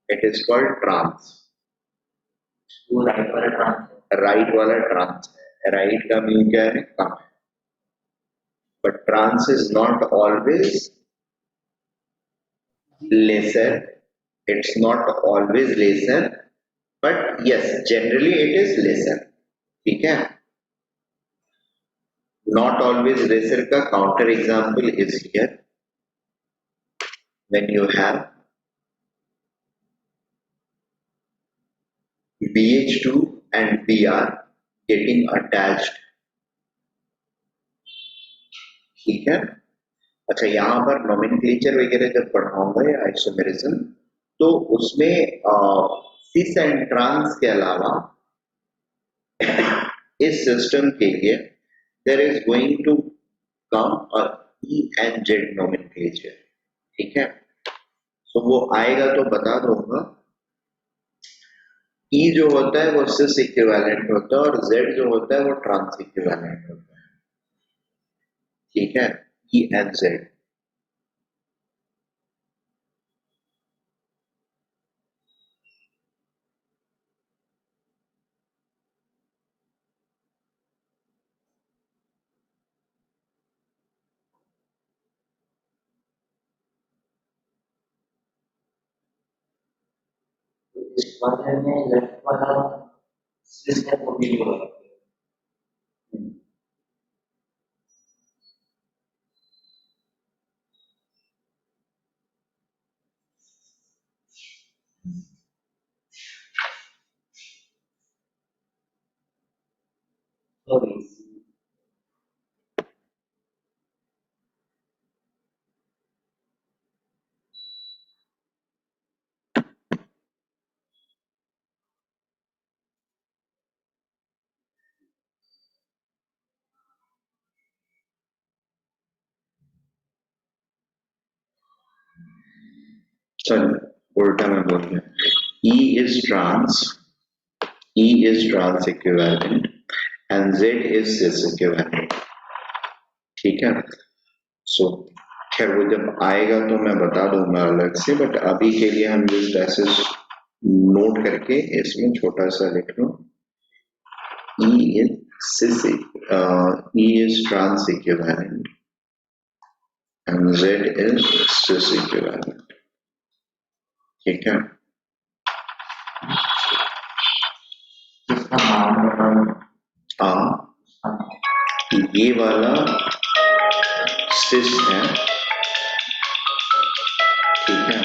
Speaker 1: इट इज कॉल्ड ट्रांस।
Speaker 3: वो राइट वाला ट्रांस
Speaker 1: राइट वाला ट्रांस है, राइट का मीन क्या है, कम है, but trans is not always lesser, it's not always lesser, but yes generally it is lesser, ठीक है। not always lesser का counter example is here when you have BH2 and Br getting attached, ठीक है। अच्छा यहाँ पर nomenclature वगैरह जब पढ़ाऊंगा या आइसोमेरिज्म तो उसमें सिस एंड ट्रांस के अलावा इस सिस्टम के लिए there is going to come a E and Z nomenclature, ठीक है। तो वो आएगा तो बता दूंगा। E जो होता है वो सिस इक्विवेलेंट होता है और Z जो होता है वो ट्रांस इक्विवेलेंट होता है, ठीक है। E and Z,
Speaker 3: इस वाले में लेफ्ट वाला सिस्टम को भी होगा सॉरी
Speaker 1: sorry, उल्टा मैं बोल गया. E is trans, E is trans equivalent and Z is cis equivalent. ठीक है. सो खैर वो जब आएगा तो मैं बता दूंगा अलग से, बट अभी के लिए हम जिस ऐसे नोट करके इसमें छोटा सा लिख लो. E is cis, E is trans equivalent and Z is cis equivalent. ठीक है.
Speaker 3: इसका नाम बताओ.
Speaker 1: हाँ, ये वाला cis है. ठीक है.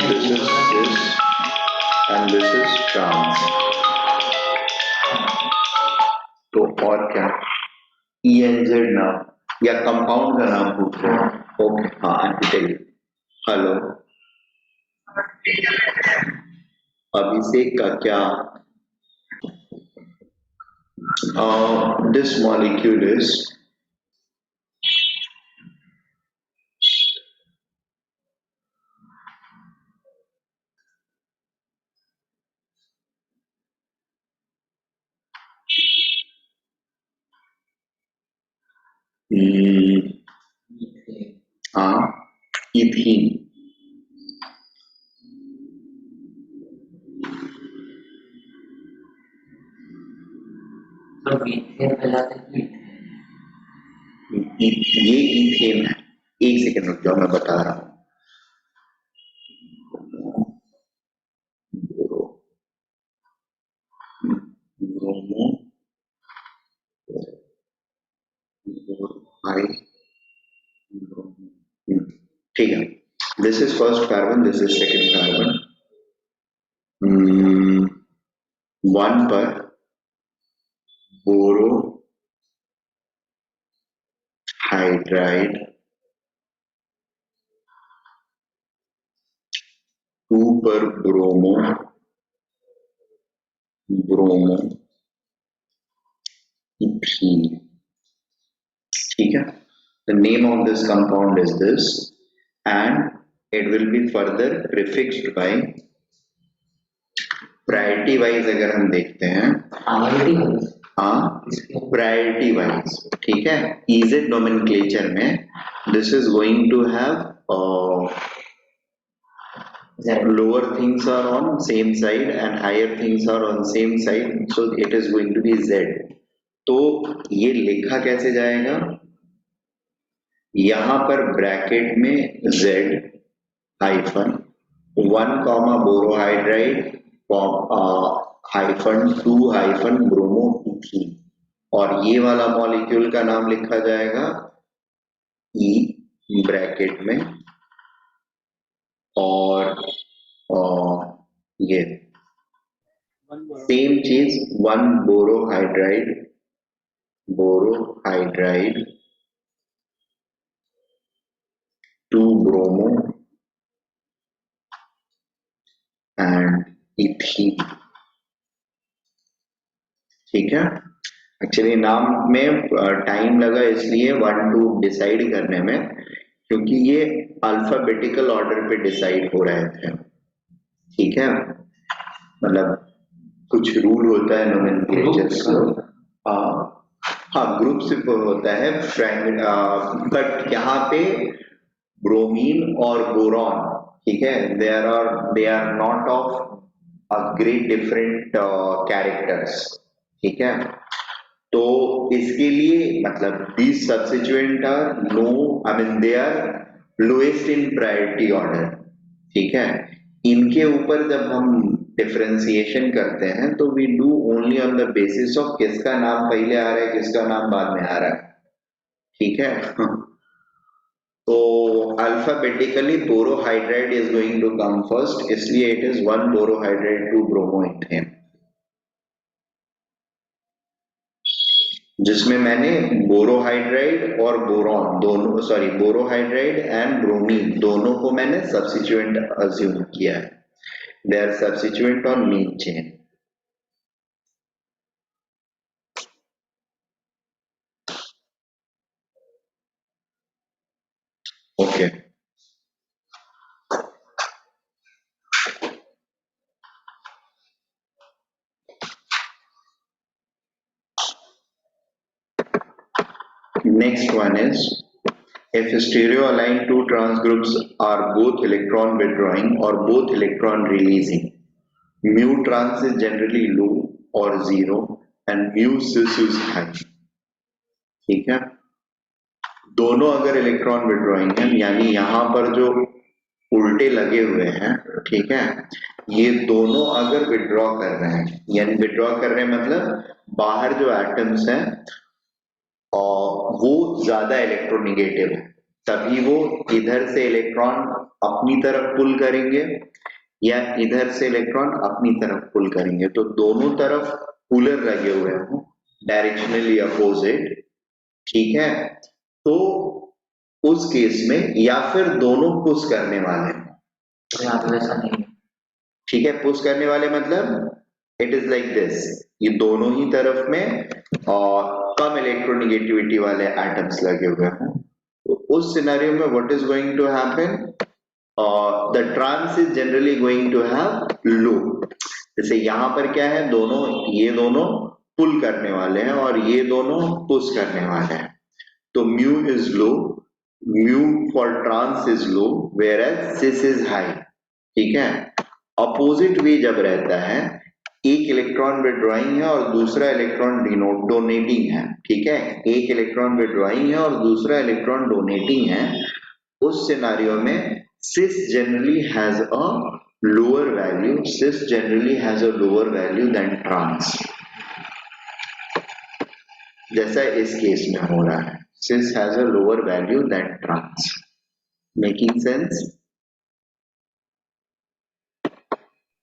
Speaker 1: This is cis and this is trans. तो और क्या? E and Z नाम या कंपाउंड का नाम पूछ रहे हैं? ओके, हाँ, एंटिटेल. हेलो, अभिषेक का क्या? This molecule is हाँ, इथीन.
Speaker 3: तो मीथेन मिलाते हैं.
Speaker 1: ये इथेन है. एक सेकंड रुक जाओ, मैं बता रहा हूँ. Bromo high. ठीक है. This is first carbon, this is second carbon. One पर बोरो हाइड्राइड, टू पर ब्रोमो ब्रोमो इथीन. ठीक है. The name of this compound is this, and it will be further prefixed by priority wise. अगर हम देखते हैं,
Speaker 3: आरटी
Speaker 1: हाँ, priority wise. ठीक है. EZ nomenclature में this is going to have lower things are on same side and higher things are on same side, so it is going to be Z. तो ये लिखा कैसे जाएगा? यहाँ पर ब्रैकेट में Z hyphen 1 comma borohydride hyphen 2 hyphen bromo ethene, और ये वाला मॉलिक्यूल का नाम लिखा जाएगा E ब्रैकेट में, और ये सेम चीज 1 बोरोहाइड्राइड 2 ब्रोमो एंड इथीन. ठीक है. एक्चुअली नाम में टाइम लगा इसलिए 1 2 डिसाइड करने में, क्योंकि ये अल्फाबेटिकल ऑर्डर पे डिसाइड हो रहे थे. ठीक है. मतलब कुछ रूल होता है नोमेनक्लेचर का. हाँ, ग्रुप से होता है, बट यहाँ पे ब्रोमीन और बोरॉन, ठीक है, they are not of a great different characters. ठीक है. तो इसके लिए मतलब these substituent are no, I mean they are lowest in priority order. ठीक है. इनके ऊपर जब हम डिफरेंशिएशन करते हैं तो we do only on the basis of किसका नाम पहले आ रहा है, किसका नाम बाद में आ रहा है. ठीक है. तो alphabetically borohydride is going to come first, इसलिए इट इज 1 बोरोहाइड्राइड 2 ब्रोमोइथेन, जिसमें मैंने बोरोहाइड्राइड और बोरॉन दोनों, सॉरी, बोरोहाइड्राइड एंड ब्रोमीन दोनों को मैंने सब्स्टिट्यूएंट अज्यूम किया है. They are substituent on main chain. Okay. next one is, if stereo aligned two trans groups are both electron withdrawing or both electron releasing, mu trans is generally low or zero and mu cis is high. ठीक है, दोनों अगर electron withdrawing है, यानी यहाँ पर जो उल्टे लगे हुए हैं, ठीक है, ये दोनों अगर विड्रॉ कर रहे हैं, यानी विड्रॉ कर रहे हैं मतलब बाहर जो एटम्स हैं और वो ज्यादा इलेक्ट्रोनिगेटिव है, तभी वो इधर से इलेक्ट्रॉन अपनी तरफ पुल करेंगे या इधर से इलेक्ट्रॉन अपनी तरफ पुल करेंगे। तो दोनों तरफ पुलर लगे हुए हैं डायरेक्शनली अपोजिट, ठीक है, तो उस केस में, या फिर दोनों पुश करने वाले हैं,
Speaker 3: तो यहाँ पे वैसा नहीं है।
Speaker 1: ठीक है, पुश करने वाले मतलब इट इज लाइक दिस, ये दोनों ही तरफ में और कम इलेक्ट्रोनिगेटिविटी वाले एटम्स लगे हुए हैं। तो उस सिनेरियो में what is going to happen, the trans is generally going to have low. जैसे यहाँ पर क्या है, दोनों, ये दोनों पुल करने वाले हैं और ये दोनों पुश करने वाले हैं, तो mu is low, mu for trans is low whereas cis is high, ठीक है। अपोजिट वे जब रहता है, एक इलेक्ट्रॉन विड्रॉइंग है और दूसरा इलेक्ट्रॉन डोनेटिंग है, ठीक है, एक इलेक्ट्रॉन विड्रॉइंग है और दूसरा इलेक्ट्रॉन डोनेटिंग है, उस सिनेरियो में cis generally has a lower value, cis generally has a lower value than trans, जैसा इस केस में हो रहा है, cis has a lower value than trans. Making sense?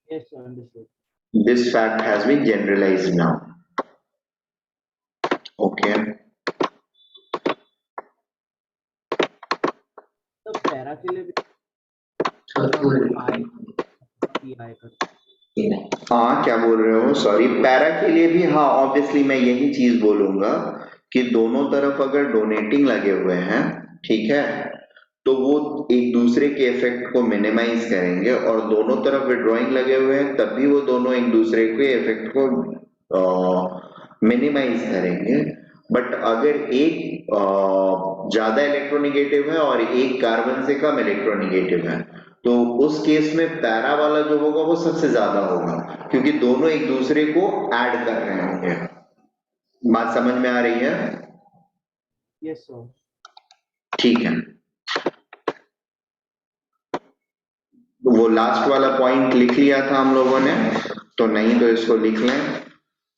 Speaker 2: Yes, sir, understood.
Speaker 1: This fact has been generalized now. Okay.
Speaker 2: तो para के लिए भी
Speaker 1: हाँ, क्या बोल रहे हो, सॉरी, पैरा के लिए भी, हाँ ऑब्वियसली मैं यही चीज बोलूंगा कि दोनों तरफ अगर डोनेटिंग लगे हुए हैं, ठीक है, तो वो एक दूसरे के इफेक्ट को मिनिमाइज करेंगे, और दोनों तरफ विड्रॉइंग लगे हुए हैं तभी वो दोनों एक दूसरे के इफेक्ट को मिनिमाइज करेंगे। बट अगर एक ज्यादा इलेक्ट्रोनिगेटिव है और एक कार्बन से कम इलेक्ट्रोनिगेटिव है, तो उस केस में पैरा वाला जो होगा वो सबसे ज्यादा होगा, क्योंकि दोनों एक दूसरे को ऐड कर रहे होंगे। बात समझ में आ रही है?
Speaker 2: Yes sir.
Speaker 1: ठीक है, वो लास्ट वाला पॉइंट लिख लिया था हम लोगों ने, तो नहीं तो इसको लिख लें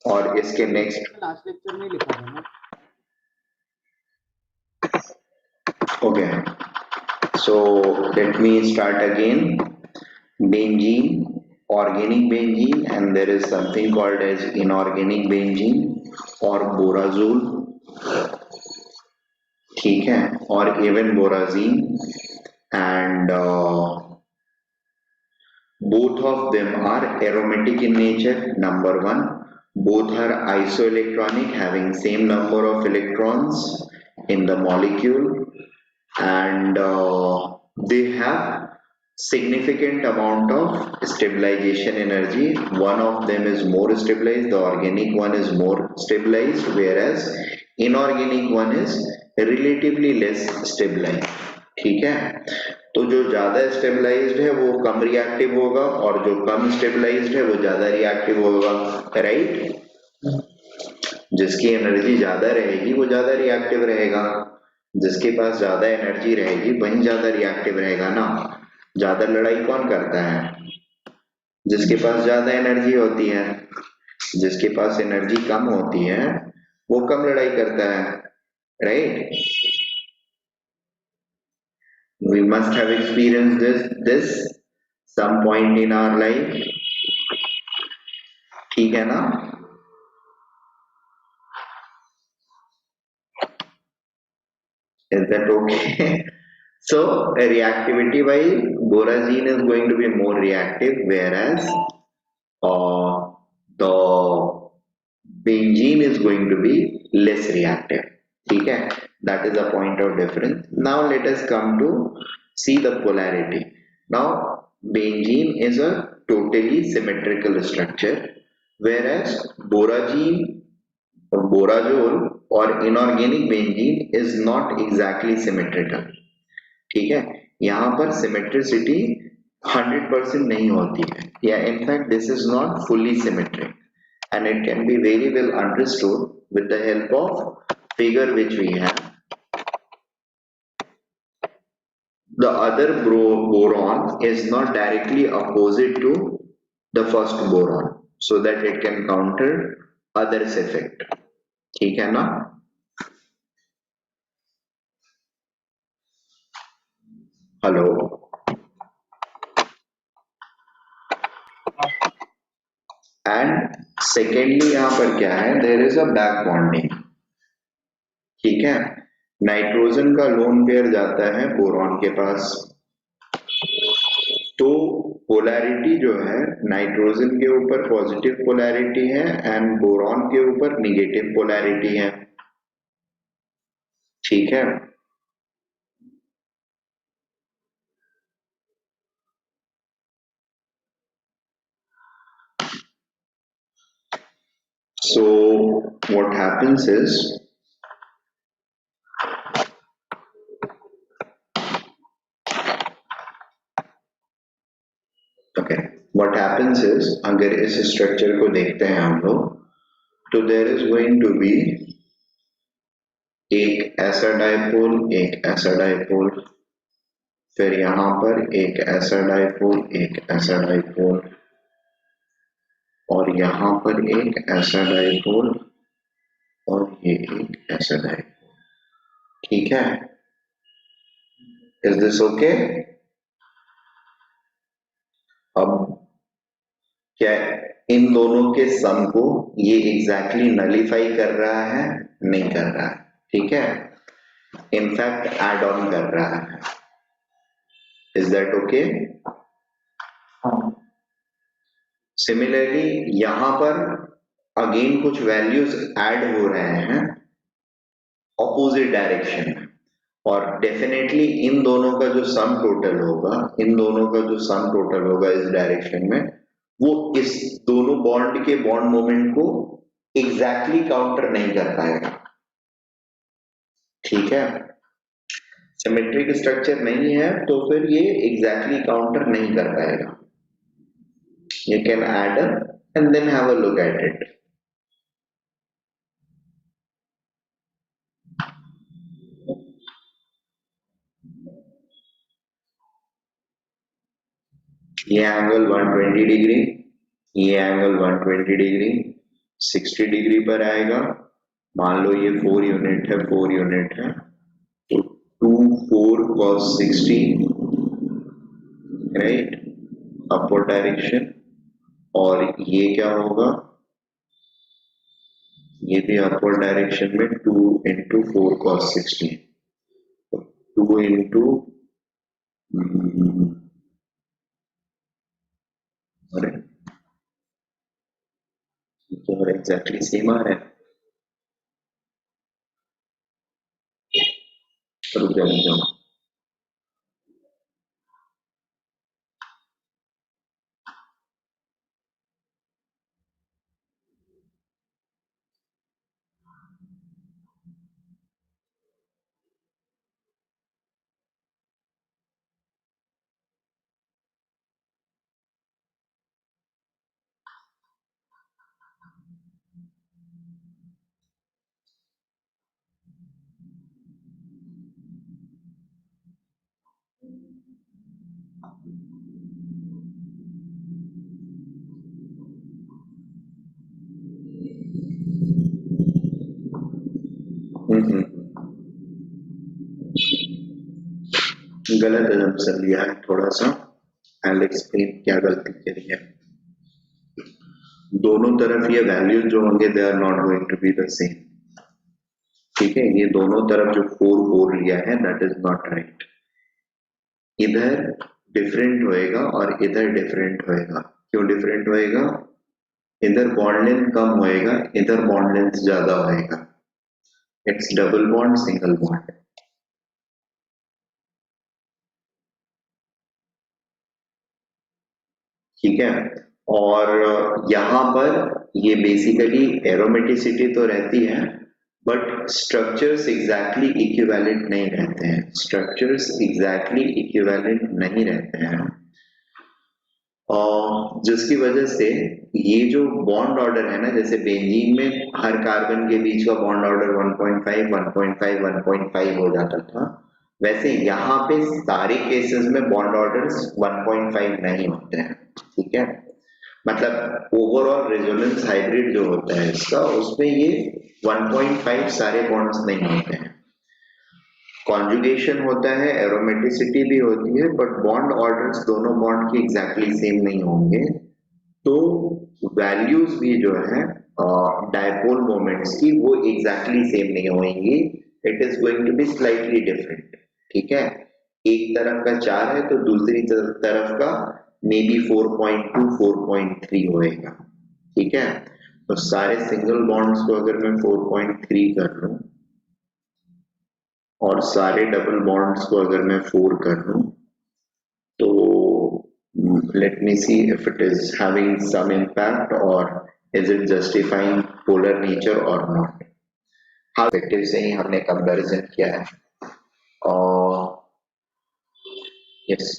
Speaker 1: और इसके नेक्स्ट
Speaker 2: लास्ट लेक्चर में लिखा था ना।
Speaker 1: Okay, so let me start again. Benzene, organic benzene, and there is something called as inorganic benzene or borazole, ठीक है, और even borazine, and both of them are aromatic in nature. Number one, both are isoelectronic, having same number of electrons in the molecule, and they have significant amount of stabilization energy. One of them is more stabilized, the organic one is more stabilized, whereas inorganic one is relatively less stabilized, ठीक है। तो जो ज्यादा stabilised है वो कम reactive होगा और जो कम स्टेबलाइज्ड है वो ज्यादा रिएक्टिव होगा, राइट। जिसकी एनर्जी ज्यादा रहेगी वो ज्यादा रिएक्टिव रहेगा, जिसके पास ज्यादा एनर्जी रहेगी वही ज्यादा रिएक्टिव रहेगा ना। ज्यादा लड़ाई कौन करता है? जिसके पास ज्यादा एनर्जी होती है। जिसके पास एनर्जी कम होती है वो कम लड़ाई करता है, right. We must have experienced this some point in our life, ठीक है ना। Is that okay? So reactivity wise, borazine is going to be more reactive, whereas the benzene is going to be less reactive, ठीक है। That is a point of difference. Now let us come to see the polarity. Now benzene is a totally symmetrical structure, whereas borazine or borazole और inorganic benzene is not exactly symmetrical, ठीक है। यहाँ पर symmetricity 100% नहीं होती है, या in fact this is not fully symmetric, and it can be very well understood with the help of figure which we have. The other boron is not directly opposite to the first boron, so that it can counter others effect, ठीक है ना। Hello, and secondly यहाँ पर क्या है, there is a back bonding, ठीक है। Nitrogen का लोन पेयर जाता है बोरॉन के पास, तो पोलैरिटी जो है नाइट्रोजन के ऊपर पॉजिटिव पोलैरिटी है एंड बोरॉन के ऊपर निगेटिव पोलैरिटी है, ठीक है। So what happens is, okay, what happens is अगर इस स्ट्रक्चर को देखते हैं हम लोग, तो there is going to be एक ऐसा डाइपोल, एक ऐसा डाइपोल, फिर यहाँ पर एक ऐसा डाइपोल, एक ऐसा डाइपोल, और यहाँ पर एक ऐसा डाइपोल, और ये एक ऐसा डाइपोल, ठीक है। Is this okay? अब क्या इन दोनों के सम को ये एग्जैक्टली नलीफाई कर रहा है? नहीं कर रहा है, ठीक है। इनफैक्ट एड ऑन कर रहा है। Is that okay? सिमिलरली यहां पर अगेन कुछ वैल्यूज ऐड हो रहे हैं ऑपोजिट डायरेक्शन में, और डेफिनेटली इन दोनों का जो सम टोटल होगा, इन दोनों का जो सम टोटल होगा इस डायरेक्शन में, वो इस दोनों बॉन्ड के बॉन्ड मोमेंट को एग्जैक्टली काउंटर नहीं कर पाएगा, ठीक है। सिमेट्रिक स्ट्रक्चर नहीं है तो फिर ये एग्जैक्टली काउंटर नहीं कर पाएगा। You can add up and then have a look at it. ये एंगल 120 डिग्री, ये एंगल 120 डिग्री, 60 डिग्री पर आएगा। मान लो ये 4 यूनिट है, 4 यूनिट है, तो 2 4 cos 60, राइट, अपवर्ड डायरेक्शन। और ये क्या होगा, ये भी अपवर्ड डायरेक्शन में 2 into 4 cos 60, 2 into अरे तो एग्जैक्टली सेम आ रहा है, रुक जाओ। गलत assumption लिया है थोड़ा सा। I'll explain क्या गलती करी है। दोनों तरफ ये वैल्यूज जो होंगे they are not going to be the same, ठीक है। ये दोनों तरफ जो 4 4 लिया है दैट इज नॉट राइट। इधर डिफरेंट होएगा और इधर डिफरेंट होएगा। क्यों डिफरेंट होएगा? इधर बॉन्ड लेंथ कम होएगा, इधर बॉन्ड लेंथ ज्यादा होएगा। It's double bond single bond, ठीक है। और यहाँ पर ये बेसिकली एरोमेटिसिटी तो रहती है, बट स्ट्रक्चर्स एग्जैक्टली इक्विवेलेंट नहीं रहते हैं, स्ट्रक्चर्स एग्जैक्टली इक्विवेलेंट नहीं रहते हैं, और जिसकी वजह से ये जो बॉन्ड ऑर्डर है ना, जैसे बेंजीन में हर कार्बन के बीच का बॉन्ड ऑर्डर 1.5 1.5 1.5 हो जाता था, वैसे यहाँ पे सारे केसेस में बॉन्ड ऑर्डर्स 1.5 नहीं होते हैं, ठीक है। मतलब ओवरऑल रेजोनेंस हाइब्रिड जो होता है इसका, उसमें ये 1.5 सारे बॉन्ड्स नहीं होते हैं। कॉन्जुगेशन होता है, एरोमेटिसिटी भी होती है, बट बॉन्ड ऑर्डर्स दोनों बॉन्ड की एग्जैक्टली सेम नहीं होंगे, तो वैल्यूज भी जो है डायपोल मोमेंट्स की वो एग्जैक्टली सेम नहीं होंगी, it is going to be slightly different, ठीक है। एक तरफ का 4 है तो दूसरी तरफ का मे बी 4.2 4.3 होएगा, ठीक है। तो सारे सिंगल बॉन्ड्स को अगर मैं 4.3 कर लूं और सारे डबल बॉन्ड्स को अगर मैं 4 कर लूं, तो let me see if it is having some impact or is it justifying polar nature or not. हाँ, perspective से ही हमने कंपैरिजन किया है, और यस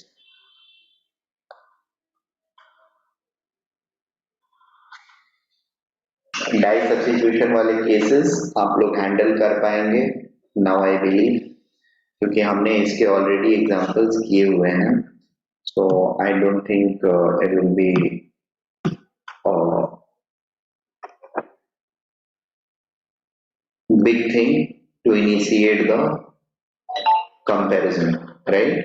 Speaker 1: डाई सब्स्टिट्यूशन वाले केसेस आप लोग हैंडल कर पाएंगे नाउ आई बिलीव, क्योंकि हमने इसके ऑलरेडी एग्जांपल्स किए हुए हैं, so I don't think it will be big thing to initiate the comparison, right?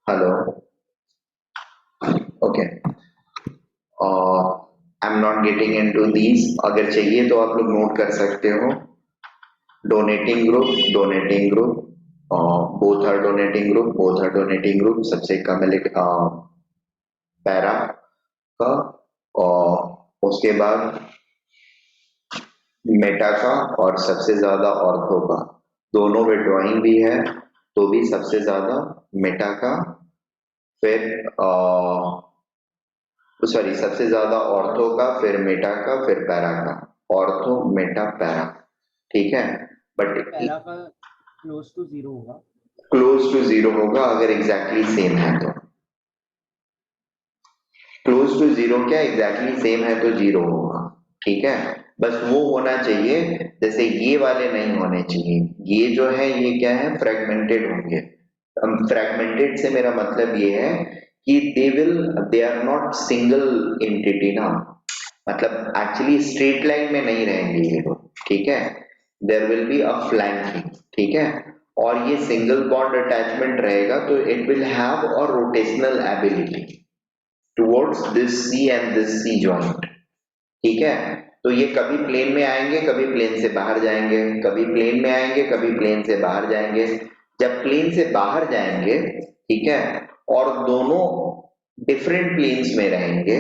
Speaker 1: Hello, okay. I'm not getting into these, अगर चाहिए तो आप लोग नोट कर सकते हो। Donating group, both are donating group, सबसे कम पैरा का, और उसके बाद मेटा का, और सबसे ज्यादा ऑर्थो का। दोनों विड्रॉइंग भी है तो भी सबसे ज्यादा मेटा का, फिर सॉरी सबसे ज्यादा ऑर्थो का, फिर मेटा का, फिर पैरा का, ऑर्थो मेटा पैरा, ठीक है। बट
Speaker 2: पैरा का क्लोज टू जीरो होगा,
Speaker 1: क्लोज टू जीरो होगा अगर एग्जैक्टली सेम है तो, क्लोज टू जीरो क्या एग्जैक्टली सेम है तो जीरो होगा, ठीक है। बस वो होना चाहिए, जैसे ये वाले नहीं होने चाहिए, ये जो है ये क्या है, फ्रेगमेंटेड होंगे। फ्रेगमेंटेड से मेरा मतलब ये है कि they are not single entity ना, मतलब एक्चुअली स्ट्रेट लाइन में नहीं रहेंगे ये लोग, ठीक है। There will be a flanking, ठीक है, और ये सिंगल बॉन्ड अटैचमेंट रहेगा, तो it will have a rotational ability towards this C and this C joint, ठीक है। तो ये कभी प्लेन में आएंगे, कभी प्लेन से बाहर जाएंगे, कभी प्लेन में आएंगे, कभी प्लेन से बाहर जाएंगे। जब प्लेन से बाहर जाएंगे, ठीक है, और दोनों डिफरेंट प्लेन्स में रहेंगे,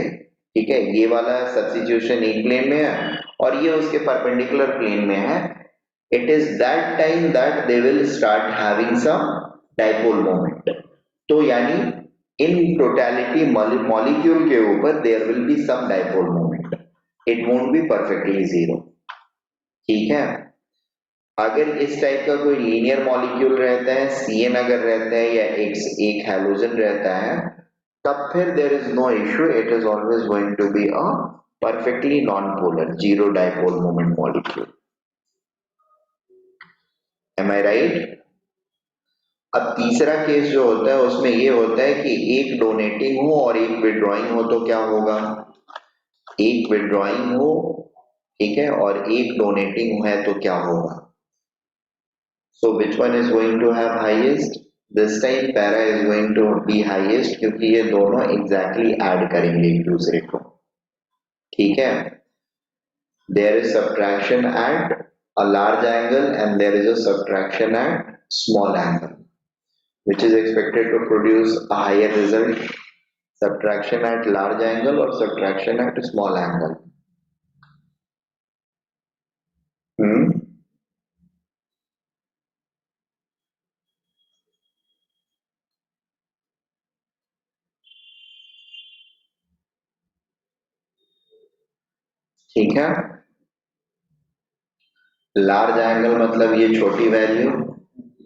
Speaker 1: ठीक है, ये वाला सब्स्टिट्यूशन एक प्लेन में है और ये उसके परपेंडिकुलर प्लेन में है, it is that time that they will start having some dipole moment. तो यानी इन टोटलिटी मॉलिक्यूल के ऊपर there will be some dipole moment, it won't be perfectly zero, ठीक है। अगर इस टाइप का कोई लीनियर मॉलिक्यूल रहता है, CN अगर रहता है या एक हैलोजन रहता है, तब फिर there is no issue, it is always going to be a perfectly non polar zero dipole moment molecule. Am I right? अब तीसरा केस जो होता है उसमें ये होता है कि एक डोनेटिंग हो और एक विड्रॉइंग हो, तो क्या होगा, एक विड्रॉइंग हो, ठीक है, और एक डोनेटिंग है तो क्या होगा। So which one is going to have highest? This time para is going to be highest क्योंकि ये दोनों exactly add करेंगे एक दूसरे को, ठीक है। There is subtraction at a large angle and there is a subtraction at small angle, which is expected to produce a higher result, subtraction at large angle or subtraction at small angle. ठीक है, large angle मतलब ये छोटी value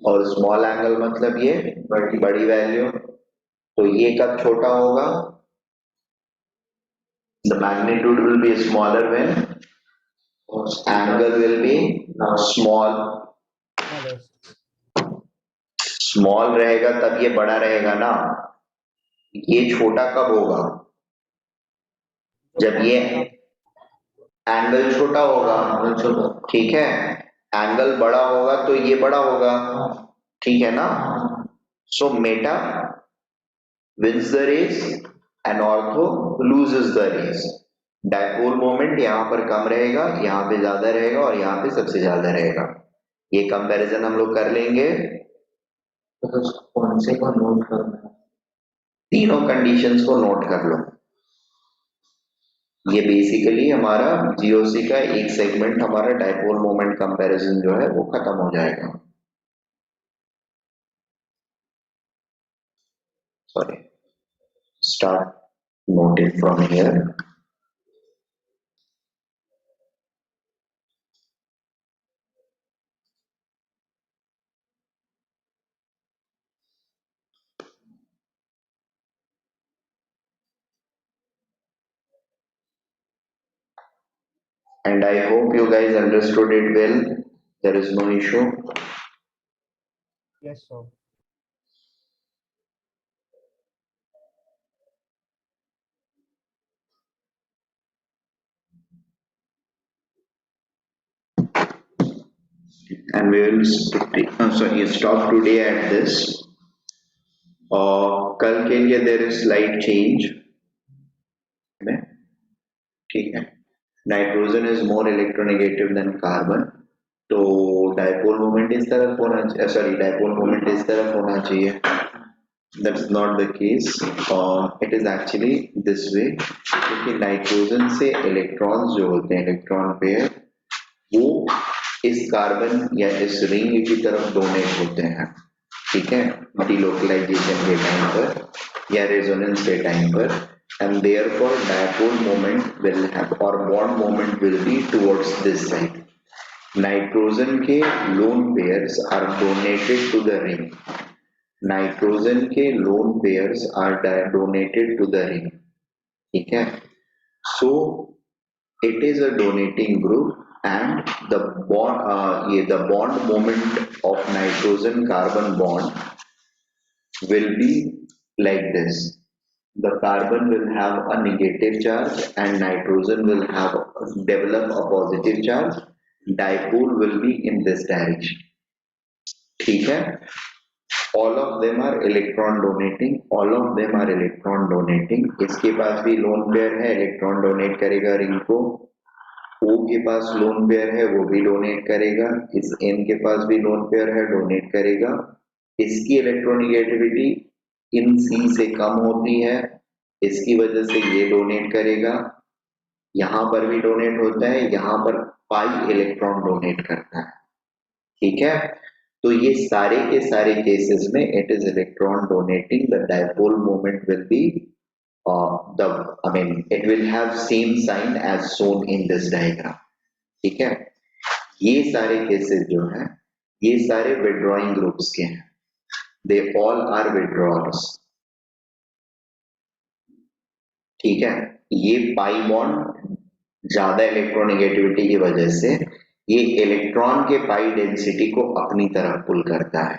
Speaker 1: और small angle मतलब ये बड़ी value. तो ये कब छोटा होगा? The magnitude will be smaller when angle will B small. Small रहेगा तब ये बड़ा रहेगा ना। ये छोटा कब होगा? जब ये एंगल छोटा होगा, ठीक है, एंगल बड़ा होगा तो ये बड़ा होगा, ठीक है ना। So meta wins the race and ortho loses the race। Dipole moment यहाँ पर कम रहेगा, यहाँ पे ज्यादा रहेगा और यहाँ पे सबसे ज्यादा रहेगा। ये कंपैरिजन हम लोग कर लेंगे।
Speaker 3: तो कौन से को नोट करना है?
Speaker 1: तीनों कंडीशंस को नोट कर लो। ये बेसिकली हमारा जीओसी का एक सेगमेंट, हमारा डायपोल मोमेंट कंपैरिजन जो है वो खत्म हो जाएगा। Sorry, start noting from here। And I hope you guys understood it well. There is no issue.
Speaker 4: Yes, sir.
Speaker 1: And we will stop today at this। कल के लिए there is slight change, ठीक है। Nitrogen is more electronegative than carbon, तो dipole moment इस तरफ होना चाहिए, सॉरी डायपोल मोमेंट इस तरफ होना चाहिए। That's not the case। It is actually this way, क्योंकि नाइट्रोजन से इलेक्ट्रॉन्स जो होते हैं, इलेक्ट्रॉन पेयर, वो इस कार्बन या इस रिंग की तरफ डोनेट होते हैं, ठीक है, डिलोकलाइजेशन के टाइम पर या रेजोनेंस के टाइम पर। And therefore dipole moment will have or bond moment will be towards this side। Nitrogen के lone pairs are donated to the ring. Nitrogen के lone pairs are donated to the ring, ठीक है। So it is a donating group and the bond moment of nitrogen carbon bond will be like this। the carbon will have a negative charge and nitrogen will have develop a positive charge। dipole will be in this direction, ठीक है। all of them are electron donating, all of them are electron donating। इसके पास भी lone pair है, electron donate करेगा ring को। O के पास lone pair है, वो भी डोनेट करेगा। इस N के पास भी लोन पेयर है, डोनेट करेगा। इसकी इलेक्ट्रोनेगेटिविटी इन C से कम होती है, इसकी वजह से ये डोनेट करेगा। यहाँ पर भी डोनेट होता है, यहाँ पर पाई इलेक्ट्रॉन डोनेट करता है, ठीक है। तो ये सारे के सारे केसेस में it is electron donating. The dipole moment will be it will have same sign as shown in this diagram, ठीक है। ये सारे केसेस जो हैं, ये सारे विड्रॉइंग ग्रुप्स के हैं। दे ऑल आर विड्रॉल्स, ठीक है। ये पाई बॉन्ड ज्यादा इलेक्ट्रोनेगेटिविटी की वजह से ये इलेक्ट्रॉन के पाई डेंसिटी को अपनी तरफ पुल करता है,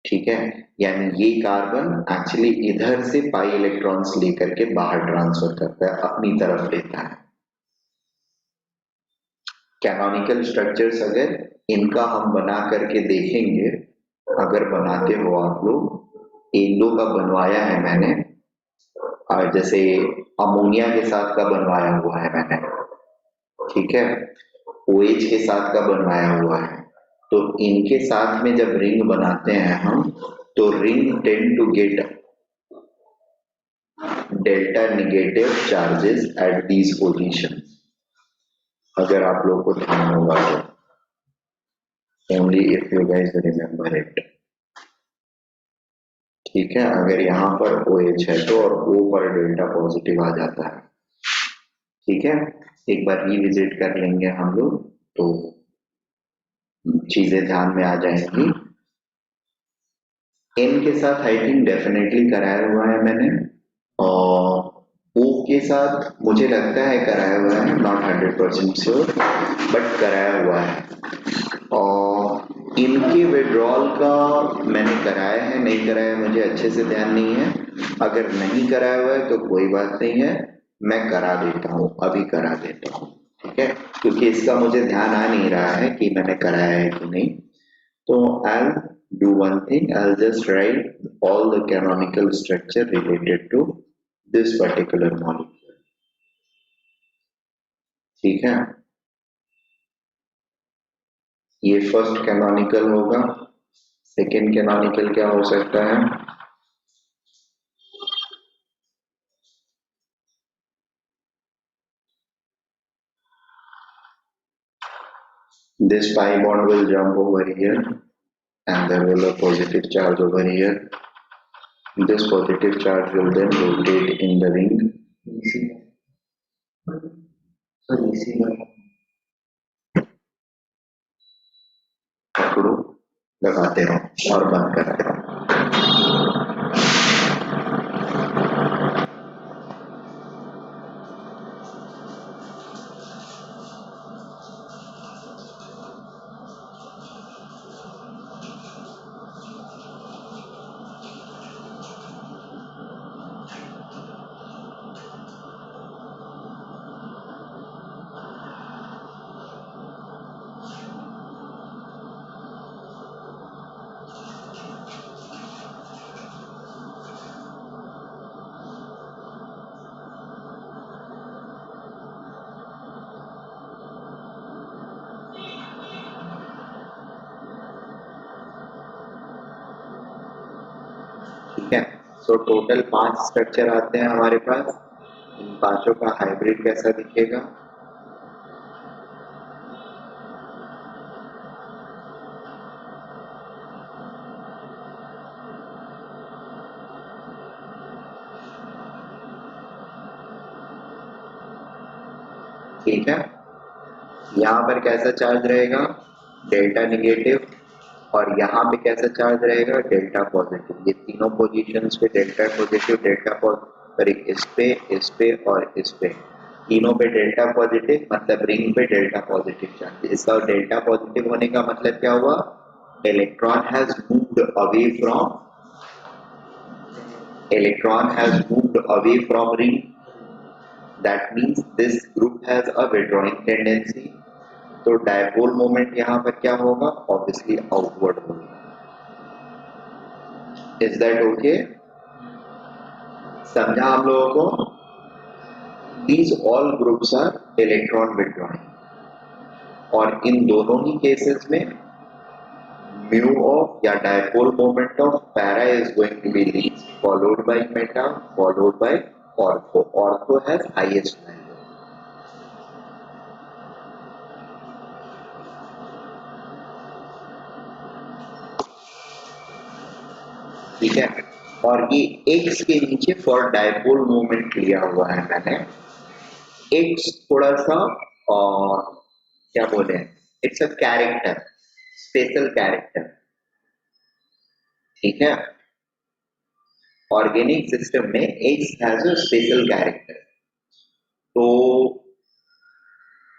Speaker 1: ठीक है। यानी ये कार्बन एक्चुअली इधर से पाई इलेक्ट्रॉन्स लेकर के बाहर ट्रांसफर करता है, अपनी तरफ लेता है। कैनोनिकल स्ट्रक्चर्स अगर इनका हम बना करके देखेंगे, अगर बनाते हो आप लोग, एक दो का बनवाया है मैंने, और जैसे अमोनिया के साथ का बनवाया हुआ है मैंने, ठीक है, OH के साथ का बनवाया हुआ है। तो इनके साथ में जब रिंग बनाते हैं हम, तो ring tend to get delta negative charges at these position. अगर आप लोग को ध्यान होगा तो, only if you guys remember it, ठीक है। अगर यहाँ पर OH है तो और O पर डेल्टा पॉजिटिव आ जाता है, ठीक है। एक बार रिविजिट कर लेंगे हम लोग तो चीजें ध्यान में आ जाएंगी। एन के साथ आई थिंक डेफिनेटली कराया हुआ है मैंने, और ओ के साथ मुझे लगता है कराया हुआ है, नॉट 100% श्योर बट कराया हुआ है। और इनके विड्रॉल का मैंने कराया है नहीं कराया मुझे अच्छे से ध्यान नहीं है, अगर नहीं कराया हुआ है तो कोई बात नहीं है, मैं करा देता हूँ, अभी करा देता हूँ, ठीक है, क्योंकि इसका मुझे ध्यान आ नहीं रहा है कि मैंने कराया है कि नहीं। तो I'll do one thing, I'll just write all the canonical structure related to this particular molecule, ठीक है। ये फर्स्ट कैनोनिकल होगा, सेकेंड कैनोनिकल क्या हो सकता है, this pi bond will jump over here and there will be a positive charge over here. This positive charge will then rotate in the ring. पकड़ो, लगाते रहो और बंद करते रहो। ठीक है, सो टोटल 5 स्ट्रक्चर आते हैं हमारे पास। इन पांचों का हाइब्रिड कैसा दिखेगा, ठीक है। यहाँ पर कैसा चार्ज रहेगा, डेल्टा निगेटिव, और यहाँ पे कैसा चार्ज रहेगा, डेल्टा पॉजिटिव। ये तीनों पोजीशंस पे डेल्टा पॉजिटिव, डेल्टा पॉजिटिव, इस पे और इस पे, तीनों पे डेल्टा पॉजिटिव, मतलब रिंग पे डेल्टा पॉजिटिव चार्ज। इसका डेल्टा पॉजिटिव होने का मतलब क्या हुआ, electron has moved away from ring, that means this group has a withdrawing tendency। तो डायपोल मोमेंट यहाँ पर क्या होगा, ऑब्वियसली आउटवर्ड होगा। इज दैट ओके, समझा आप लोगों को। These all groups are electron withdrawing, और इन दोनों ही केसेस में म्यू ऑफ या dipole moment of para is going to be least, followed by meta, followed by ortho. Ortho has highest value, ठीक है। और ये x के नीचे फॉर डायपोल मोमेंट लिया हुआ है मैंने। x थोड़ा सा क्या बोले, it's a character, special character, ठीक है। ऑर्गेनिक सिस्टम में x has a special character. तो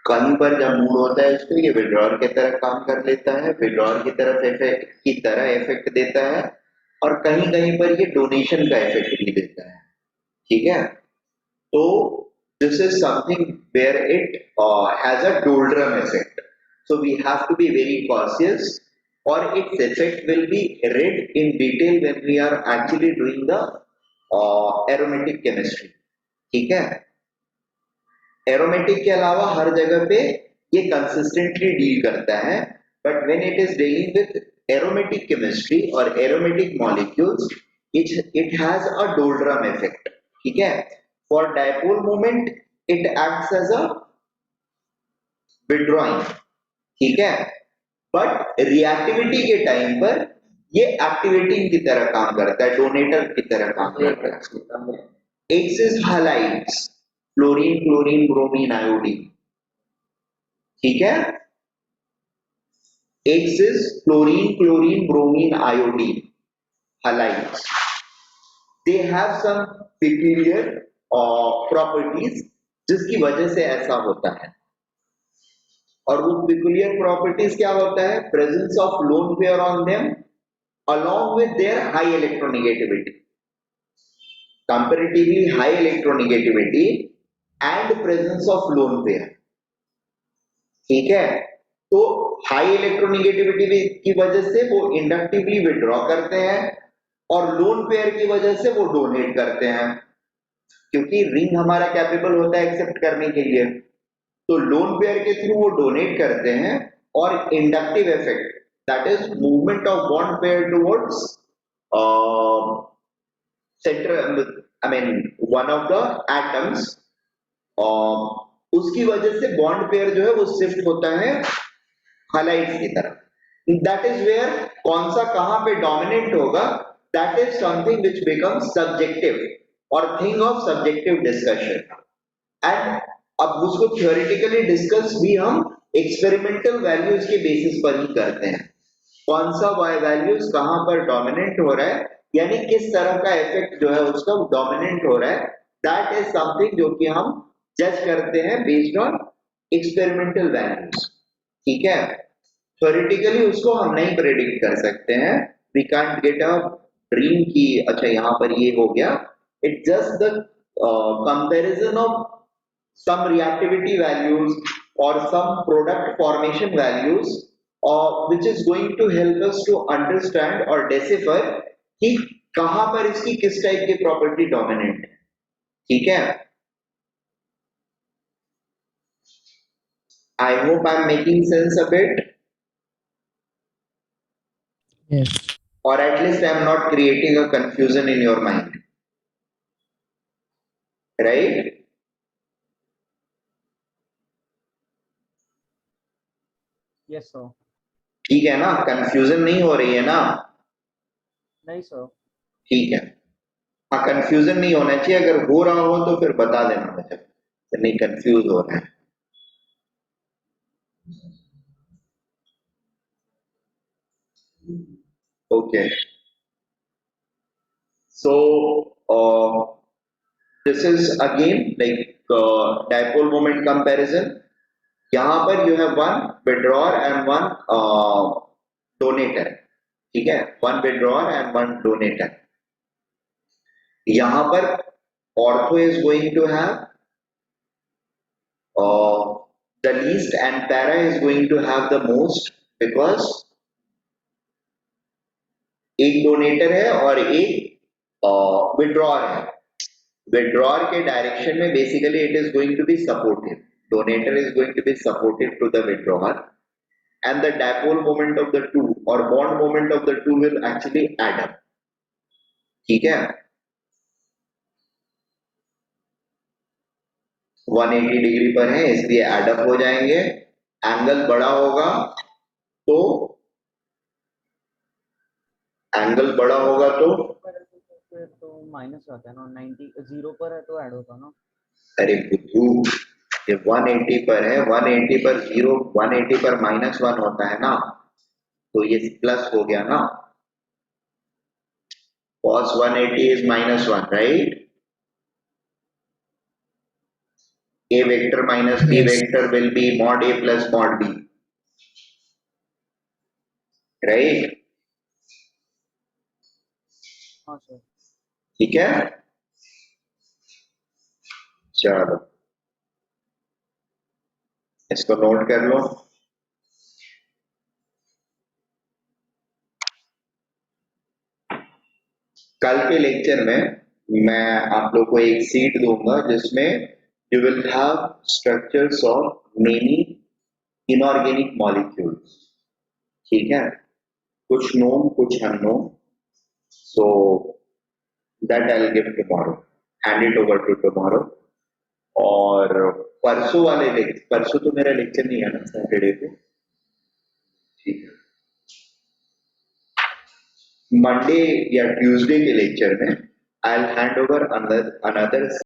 Speaker 1: कहीं पर जब मूड होता है इसको, ये विड्रॉल की तरह काम कर लेता है, विड्रॉल की तरह इफेक्ट देता है, और कहीं कहीं पर ये डोनेशन का इफेक्ट भी देता है, ठीक है। तो this is something where it has a doldrum effect, so we have to be very cautious, और its effect will be read in detail when we are actually doing the aromatic chemistry, ठीक है। Aromatic के अलावा हर जगह पे ये consistently deal करता है, but when it is dealing with aromatic chemistry और aromatic molecules, it has a doldrum effect, ठीक है। For dipole moment it acts as a withdrawing, ठीक है, बट रिएक्टिविटी के टाइम पर ये एक्टिवेटिंग की तरह काम करता है, डोनेटर की तरह काम करता है। X is highlights, fluorine, chlorine, bromine, iodine, ठीक है, X is chlorine, chlorine, bromine, iodine halides. They have some peculiar properties जिसकी वजह से ऐसा होता है, और वो peculiar properties क्या होता है? Presence of lone pair on them along with their high electronegativity, comparatively high electronegativity and presence of lone pair. ठीक है, तो हाई इलेक्ट्रोनेगेटिविटी की वजह से वो इंडक्टिवली विड्रॉ करते हैं और लोन पेयर की वजह से वो डोनेट करते हैं, क्योंकि रिंग हमारा कैपेबल होता है एक्सेप्ट करने के लिए, तो लोन पेयर के थ्रू वो डोनेट करते हैं और inductive effect, that is movement of bond pair towards centre, I mean one of the atoms, उसकी वजह से बॉन्ड पेयर जो है वो शिफ्ट होता है हाइलाइट्स की तरफ. दैट इज वेयर कौन सा कहां पे डोमिनेट होगा, that is something which becomes subjective और thing of subjective discussion. And अब उसको थ्योरेटिकली डिस्कस भी हम एक्सपेरिमेंटल वैल्यूज के बेसिस पर ही करते हैं, कौन सा वाई वैल्यूज कहां पर डोमिनेट हो रहा है, यानी किस तरह का इफेक्ट जो है उसका डोमिनेट हो रहा है, दैट इज समथिंग जो कि हम जज करते हैं बेस्ड ऑन एक्सपेरिमेंटल वैल्यूज. ठीक है, थ्योरेटिकली उसको हम नहीं प्रेडिक्ट कर सकते हैं, we can't get a dream की अच्छा यहां पर ये हो गया. It's just the comparison of some reactivity values or some product formation values, which is going to help us to understand or decipher कि कहां पर इसकी किस टाइप की प्रॉपर्टी डोमिनेंट है. ठीक है, I hope I'm making sense a bit,
Speaker 4: Yes.
Speaker 1: or at least I'm not creating a confusion in your mind, right?
Speaker 2: Yes sir.
Speaker 1: ठीक है ना, कंफ्यूजन नहीं हो रही है ना?
Speaker 2: नहीं सर.
Speaker 1: ठीक है, हाँ कंफ्यूजन नहीं होना चाहिए, अगर हो रहा हो तो फिर बता देना मुझे, नहीं कंफ्यूज हो रहा है. Okay, so this is again like dipole moment comparison. यहाँ पर you have one withdrawer and one donator. ठीक है, one withdrawer and one donator. यहाँ पर ortho is going to have the least and para is going to have the most, because एक donator है और एक विड्रॉर है. विड्रॉर के डायरेक्शन में basically it is going to be supportive, donator is going to be supportive to the withdrawer, and the dipole moment of the two और bond moment of the two will actually add up. ठीक है, 180 degree पर है इसलिए add up हो जाएंगे. Angle बड़ा होगा तो
Speaker 2: तो माइनस आता है ना, 90 0 पर है तो ऐड होता ना.
Speaker 1: अरे बुद्धू, ये 180 पर है, 180 पर 0, 180 पर -1 होता है ना, तो ये प्लस हो गया ना. cos 180 is -1, right? A vector minus B
Speaker 4: Yes.
Speaker 1: vector will be mod A plus mod B, right?
Speaker 2: हाँ सर.
Speaker 1: ठीक है, चलो इसको नोट कर लो. कल के लेक्चर में मैं आप लोग को एक सीट दूंगा जिसमें you will have structures of many inorganic molecules. ठीक है, कुछ नोन कुछ unknown, so that I will give tomorrow, hand it over to tomorrow. और परसों वाले लेक्चर, परसों तो मेरा लेक्चर नहीं है ना, सैटरडे को. ठीक है, मंडे या ट्यूसडे के लेक्चर में I will hand over another